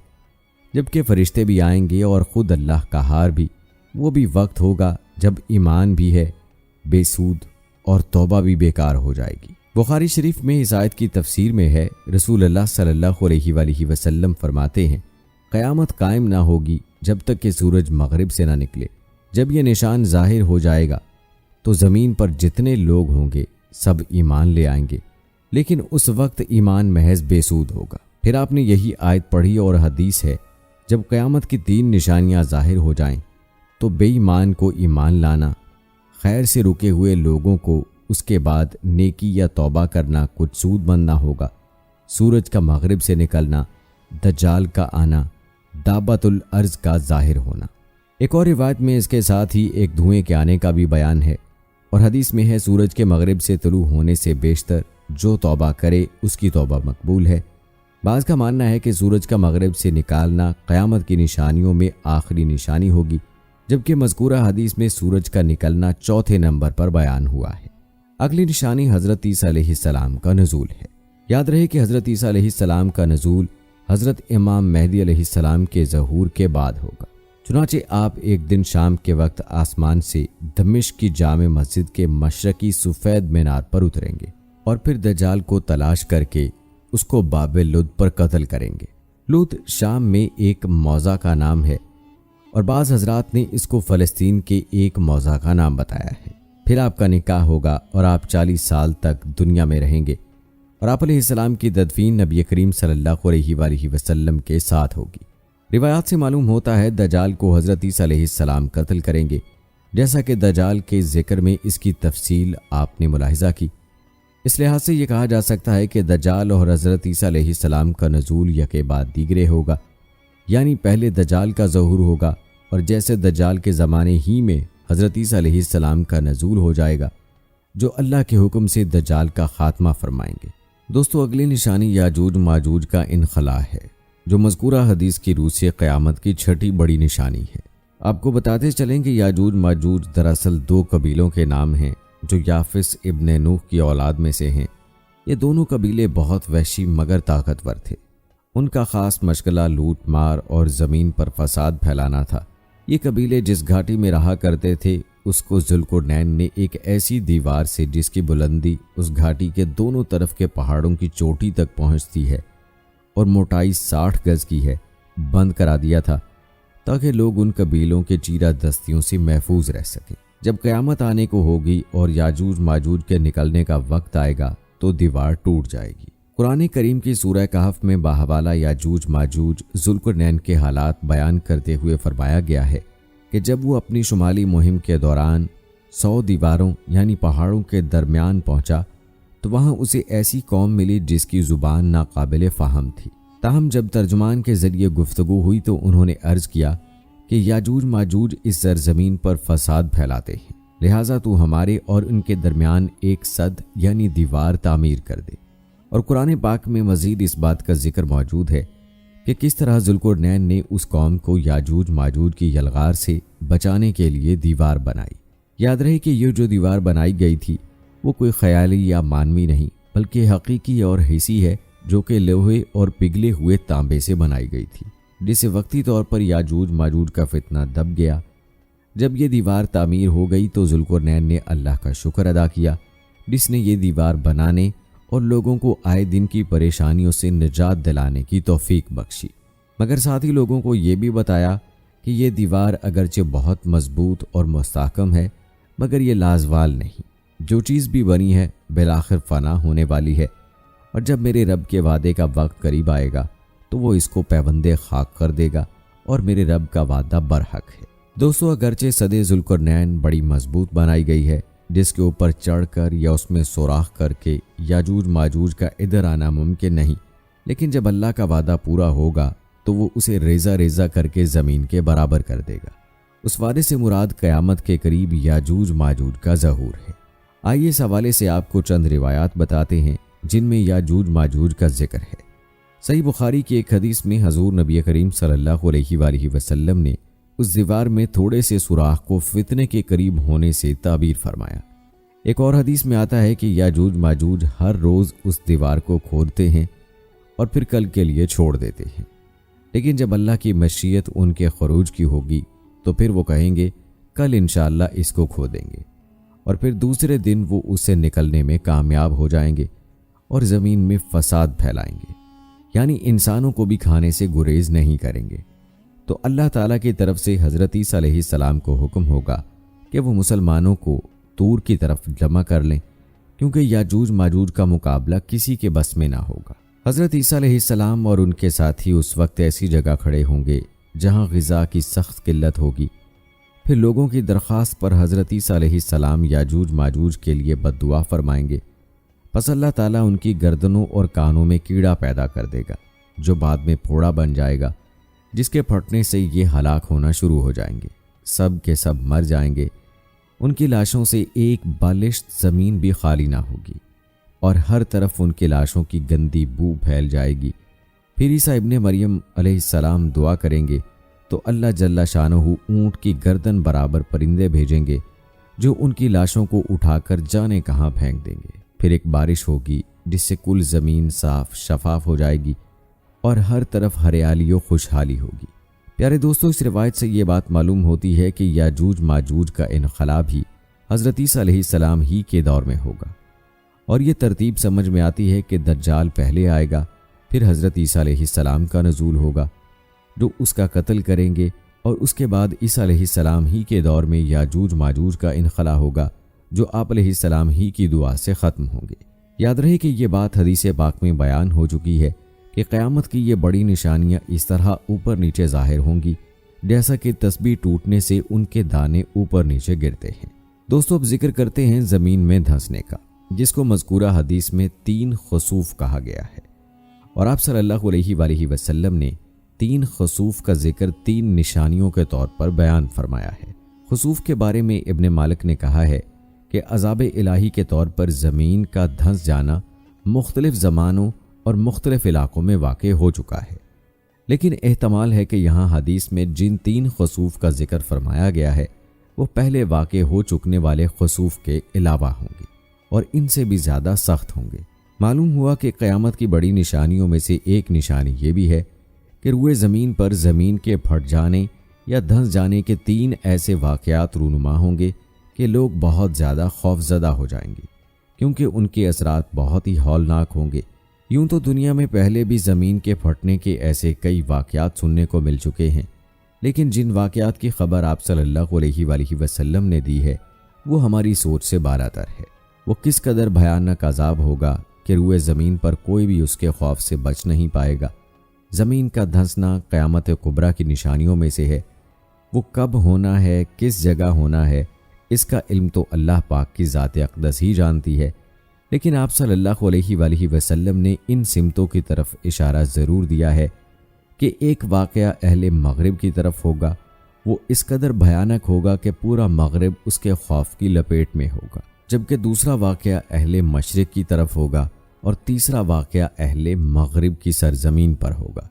جبکہ فرشتے بھی آئیں گے اور خود اللہ قہار بھی۔ وہ بھی وقت ہوگا جب ایمان بھی ہے بے سود اور توبہ بھی بیکار ہو جائے گی۔ بخاری شریف میں اس آیت کی تفسیر میں ہے، رسول اللہ صلی اللہ علیہ وآلہ وسلم فرماتے ہیں، قیامت قائم نہ ہوگی جب تک کہ سورج مغرب سے نہ نکلے۔ جب یہ نشان ظاہر ہو جائے گا تو زمین پر جتنے لوگ ہوں گے سب ایمان لے آئیں گے، لیکن اس وقت ایمان محض بے سود ہوگا۔ پھر آپ نے یہی آیت پڑھی اور حدیث ہے، جب قیامت کی 3 نشانیاں ظاہر ہو جائیں تو بے ایمان کو ایمان لانا، خیر سے رکے ہوئے لوگوں کو اس کے بعد نیکی یا توبہ کرنا کچھ سود مند نہ ہوگا، سورج کا مغرب سے نکلنا، دجال کا آنا، دابۃ الارض کا ظاہر ہونا۔ ایک اور روایت میں اس کے ساتھ ہی ایک دھوئیں کے آنے کا بھی بیان ہے، اور حدیث میں ہے، سورج کے مغرب سے طلوع ہونے سے بیشتر جو توبہ کرے اس کی توبہ مقبول ہے۔ بعض کا ماننا ہے کہ سورج کا مغرب سے نکالنا قیامت کی نشانیوں میں آخری نشانی ہوگی، جبکہ مذکورہ حدیث میں سورج کا نکلنا 4 نمبر پر بیان ہوا ہے۔ اگلی نشانی حضرت عیسیٰ علیہ السلام کا نزول ہے۔ یاد رہے کہ حضرت عیسیٰ علیہ السلام کا نزول حضرت امام مہدی علیہ السلام کے ظہور کے بعد ہوگا۔ چنانچہ آپ ایک دن شام کے وقت آسمان سے دمشق کی جامع مسجد کے مشرقی سفید مینار پر اتریں گے اور پھر دجال کو تلاش کر کے اس کو باب لد پر قتل کریں گے۔ لد شام میں ایک موضع کا نام ہے اور بعض حضرات نے اس کو فلسطین کے ایک موضع کا نام بتایا ہے۔ پھر آپ کا نکاح ہوگا اور آپ 40 سال تک دنیا میں رہیں گے، اور آپ علیہ السلام کی تدفین نبی کریم صلی اللہ علیہ وآلہ وسلم کے ساتھ ہوگی۔ روایات سے معلوم ہوتا ہے دجال کو حضرت عیسیٰ علیہ السلام قتل کریں گے، جیسا کہ دجال کے ذکر میں اس کی تفصیل آپ نے ملاحظہ کی۔ اس لحاظ سے یہ کہا جا سکتا ہے کہ دجال اور حضرت عیسیٰ علیہ السلام کا نزول یکے بعد دیگرے ہوگا، یعنی پہلے دجال کا ظہور ہوگا اور جیسے دجال کے زمانے ہی میں حضرت عیسیٰ علیہ السلام کا نزول ہو جائے گا، جو اللہ کے حکم سے دجال کا خاتمہ فرمائیں گے۔ دوستو، اگلی نشانی یاجوج ماجوج کا انخلاء ہے، جو مذکورہ حدیث کی روح سے قیامت کی 6ٹھی بڑی نشانی ہے۔ آپ کو بتاتے چلیں کہ یاجوج ماجوج دراصل 2 قبیلوں کے نام ہیں جو یافس ابن نوح کی اولاد میں سے ہیں۔ یہ دونوں قبیلے بہت وحشی مگر طاقتور تھے۔ ان کا خاص مشغلہ لوٹ مار اور زمین پر فساد پھیلانا تھا۔ یہ قبیلے جس گھاٹی میں رہا کرتے تھے اس کو ذوالقرنین نے ایک ایسی دیوار سے جس کی بلندی اس گھاٹی کے دونوں طرف کے پہاڑوں کی چوٹی تک پہنچتی ہے اور موٹائی 60 گز کی ہے، بند کرا دیا تھا تاکہ لوگ ان قبیلوں کے چیرہ دستیوں سے محفوظ رہ سکیں۔ جب قیامت آنے کو ہوگی اور یاجوج ماجوج کے نکلنے کا وقت آئے گا تو دیوار ٹوٹ جائے گی۔ قرآن کریم کی سورہ کہف میں باحوالہ یاجوج ماجوج ذوالقرنین کے حالات بیان کرتے ہوئے فرمایا گیا ہے کہ جب وہ اپنی شمالی مہم کے دوران 100 دیواروں یعنی پہاڑوں کے درمیان پہنچا تو وہاں اسے ایسی قوم ملی جس کی زبان ناقابل فہم تھی۔ تاہم جب ترجمان کے ذریعے گفتگو ہوئی تو انہوں نے عرض کیا کہ یاجوج ماجوج اس سرزمین پر فساد پھیلاتے ہیں، لہٰذا تو ہمارے اور ان کے درمیان ایک سد یعنی دیوار تعمیر کر دے۔ اور قرآن پاک میں مزید اس بات کا ذکر موجود ہے کہ کس طرح ذوالقرنین نے اس قوم کو یاجوج ماجوج کی یلغار سے بچانے کے لیے دیوار بنائی۔ یاد رہے کہ یہ جو دیوار بنائی گئی تھی وہ کوئی خیالی یا مانوی نہیں بلکہ حقیقی اور حسی ہے، جو کہ لوہے اور پگھلے ہوئے تانبے سے بنائی گئی تھی، جسے وقتی طور پر یاجوج ماجوج کا فتنہ دب گیا۔ جب یہ دیوار تعمیر ہو گئی تو ذوالقرنین نے اللہ کا شکر ادا کیا جس نے یہ دیوار بنانے اور لوگوں کو آئے دن کی پریشانیوں سے نجات دلانے کی توفیق بخشی، مگر ساتھ ہی لوگوں کو یہ بھی بتایا کہ یہ دیوار اگرچہ بہت مضبوط اور مستحکم ہے مگر یہ لازوال نہیں، جو چیز بھی بنی ہے بالآخر فنا ہونے والی ہے، اور جب میرے رب کے وعدے کا وقت قریب آئے گا تو وہ اس کو پیوند خاک کر دے گا، اور میرے رب کا وعدہ برحق ہے۔ دوستو، اگرچہ سد ذوالقرنین بڑی مضبوط بنائی گئی ہے، جس کے اوپر چڑھ کر یا اس میں سوراخ کر کے یاجوج ماجوج کا ادھر آنا ممکن نہیں، لیکن جب اللہ کا وعدہ پورا ہوگا تو وہ اسے ریزہ ریزہ کر کے زمین کے برابر کر دے گا۔ اس وعدے سے مراد قیامت کے قریب یاجوج ماجوج کا ظہور ہے۔ آئیے اس حوالے سے آپ کو چند روایات بتاتے ہیں جن میں یاجوج ماجوج کا ذکر ہے۔ صحیح بخاری کی ایک حدیث میں حضور نبی کریم صلی اللہ علیہ وآلہ وسلم نے اس دیوار میں تھوڑے سے سوراخ کو فتنے کے قریب ہونے سے تعبیر فرمایا۔ ایک اور حدیث میں آتا ہے کہ یاجوج ماجوج ہر روز اس دیوار کو کھودتے ہیں اور پھر کل کے لیے چھوڑ دیتے ہیں، لیکن جب اللہ کی مشیت ان کے خروج کی ہوگی تو پھر وہ کہیں گے کل انشاءاللہ اس کو کھودیں گے، اور پھر دوسرے دن وہ اس سے نکلنے میں کامیاب ہو جائیں گے اور زمین میں فساد پھیلائیں گے، یعنی انسانوں کو بھی کھانے سے گریز نہیں کریں گے۔ تو اللہ تعالیٰ کی طرف سے حضرت عیسیٰ علیہ السلام کو حکم ہوگا کہ وہ مسلمانوں کو طور کی طرف جمع کر لیں، کیونکہ یاجوج ماجوج کا مقابلہ کسی کے بس میں نہ ہوگا۔ حضرت عیسیٰ علیہ السلام اور ان کے ساتھی اس وقت ایسی جگہ کھڑے ہوں گے جہاں غذا کی سخت قلت ہوگی۔ پھر لوگوں کی درخواست پر حضرت عیسیٰ علیہ السلام یاجوج ماجوج کے لیے بد دعا فرمائیں گے، پس اللہ تعالیٰ ان کی گردنوں اور کانوں میں کیڑا پیدا کر دے گا جو بعد میں پھوڑا بن جائے گا، جس کے پھٹنے سے یہ ہلاک ہونا شروع ہو جائیں گے، سب کے سب مر جائیں گے، ان کی لاشوں سے ایک بالشت زمین بھی خالی نہ ہوگی، اور ہر طرف ان کی لاشوں کی گندی بو پھیل جائے گی۔ پھر عیسیٰ ابن مریم علیہ السلام دعا کریں گے تو اللہ جل شانہ اونٹ کی گردن برابر پرندے بھیجیں گے جو ان کی لاشوں کو اٹھا کر جانے کہاں پھینک دیں گے۔ پھر ایک بارش ہوگی جس سے کل زمین صاف شفاف ہو جائے گی اور ہر طرف ہریالی و خوشحالی ہوگی۔ پیارے دوستو، اس روایت سے یہ بات معلوم ہوتی ہے کہ یاجوج ماجوج کا انخلا بھی حضرت عیسیٰ علیہ السلام ہی کے دور میں ہوگا، اور یہ ترتیب سمجھ میں آتی ہے کہ دجال پہلے آئے گا، پھر حضرت عیسیٰ علیہ السلام کا نزول ہوگا جو اس کا قتل کریں گے، اور اس کے بعد عیسیٰ علیہ السلام ہی کے دور میں یاجوج ماجوج کا انخلا ہوگا جو آپ علیہ السلام ہی کی دعا سے ختم ہوں گے۔ یاد رہے کہ یہ بات حدیث پاک میں بیان ہو چکی ہے کہ قیامت کی یہ بڑی نشانیاں اس طرح اوپر نیچے ظاہر ہوں گی جیسا کہ تسبیح ٹوٹنے سے ان کے دانے اوپر نیچے گرتے ہیں۔ دوستو، اب ذکر کرتے ہیں زمین میں دھنسنے کا، جس کو مذکورہ حدیث میں 3 خسوف کہا گیا ہے، اور آپ صلی اللہ علیہ وآلہ وسلم نے 3 خسوف کا ذکر 3 نشانیوں کے طور پر بیان فرمایا ہے۔ خسوف کے بارے میں ابن مالک نے کہا ہے کہ عذاب الہی کے طور پر زمین کا دھنس جانا مختلف زمانوں اور مختلف علاقوں میں واقع ہو چکا ہے، لیکن احتمال ہے کہ یہاں حدیث میں جن 3 خسوف کا ذکر فرمایا گیا ہے وہ پہلے واقع ہو چکنے والے خسوف کے علاوہ ہوں گے اور ان سے بھی زیادہ سخت ہوں گے۔ معلوم ہوا کہ قیامت کی بڑی نشانیوں میں سے ایک نشانی یہ بھی ہے کہ روئے زمین پر زمین کے پھٹ جانے یا دھنس جانے کے 3 ایسے واقعات رونما ہوں گے کہ لوگ بہت زیادہ خوف زدہ ہو جائیں گے، کیونکہ ان کے اثرات بہت ہی ہولناک ہوں گے۔ یوں تو دنیا میں پہلے بھی زمین کے پھٹنے کے ایسے کئی واقعات سننے کو مل چکے ہیں، لیکن جن واقعات کی خبر آپ صلی اللہ علیہ وآلہ وسلم نے دی ہے وہ ہماری سوچ سے بالاتر ہے۔ وہ کس قدر بھیانک عذاب ہوگا کہ روئے زمین پر کوئی بھی اس کے خوف سے بچ نہیں پائے گا۔ زمین کا دھنسنا قیامت کبریٰ کی نشانیوں میں سے ہے۔ وہ کب ہونا ہے، کس جگہ ہونا ہے، اس کا علم تو اللہ پاک کی ذات اقدس ہی جانتی ہے، لیکن آپ صلی اللہ علیہ وآلہ وسلم نے ان سمتوں کی طرف اشارہ ضرور دیا ہے کہ ایک واقعہ اہل مغرب کی طرف ہوگا، وہ اس قدر بھیانک ہوگا کہ پورا مغرب اس کے خوف کی لپیٹ میں ہوگا، جبکہ دوسرا واقعہ اہل مشرق کی طرف ہوگا اور تیسرا واقعہ اہل مغرب کی سرزمین پر ہوگا۔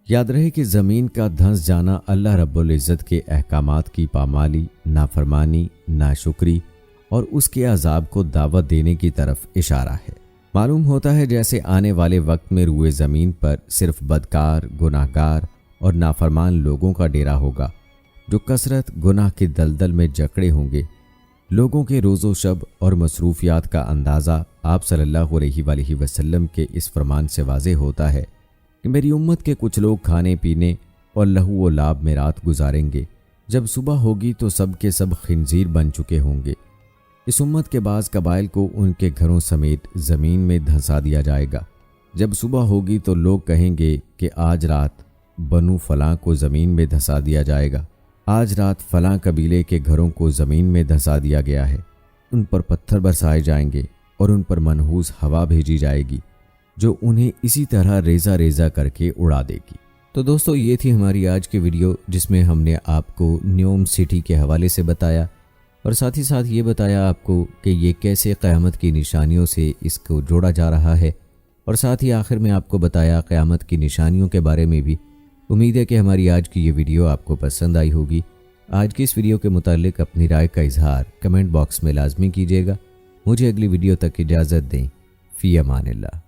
یاد رہے کہ زمین کا دھنس جانا اللہ رب العزت کے احکامات کی پامالی، نافرمانی، ناشکری اور اس کے عذاب کو دعوت دینے کی طرف اشارہ ہے۔ معلوم ہوتا ہے جیسے آنے والے وقت میں روئے زمین پر صرف بدکار، گناہگار اور نافرمان لوگوں کا ڈیرا ہوگا جو کثرت گناہ کے دلدل میں جکڑے ہوں گے، لوگوں کے روز و شب اور مصروفیات کا اندازہ آپ صلی اللہ علیہ وآلہ وسلم کے اس فرمان سے واضح ہوتا ہے کہ میری امت کے کچھ لوگ کھانے پینے اور لہو و لعب میں رات گزاریں گے، جب صبح ہوگی تو سب کے سب خنزیر بن چکے ہوں گے۔ اس امت کے بعض قبائل کو ان کے گھروں سمیت زمین میں دھنسا دیا جائے گا۔ جب صبح ہوگی تو لوگ کہیں گے کہ آج رات بنو فلاں کو زمین میں دھنسا دیا جائے گا، آج رات فلاں قبیلے کے گھروں کو زمین میں دھنسا دیا گیا ہے۔ ان پر پتھر برسائے جائیں گے اور ان پر منحوس ہوا بھیجی جائے گی جو انہیں اسی طرح ریزہ ریزہ کر کے اڑا دے گی۔ تو دوستو، یہ تھی ہماری آج کی ویڈیو جس میں ہم نے آپ کو نیوم سٹی کے حوالے سے بتایا اور ساتھ ہی ساتھ یہ بتایا آپ کو کہ یہ کیسے قیامت کی نشانیوں سے اس کو جوڑا جا رہا ہے، اور ساتھ ہی آخر میں آپ کو بتایا قیامت کی نشانیوں کے بارے میں بھی۔ امید ہے کہ ہماری آج کی یہ ویڈیو آپ کو پسند آئی ہوگی۔ آج کی اس ویڈیو کے متعلق اپنی رائے کا اظہار کمنٹ باکس میں لازمی کیجیے گا۔ مجھے اگلی ویڈیو تک اجازت دیں۔ فی امان اللہ۔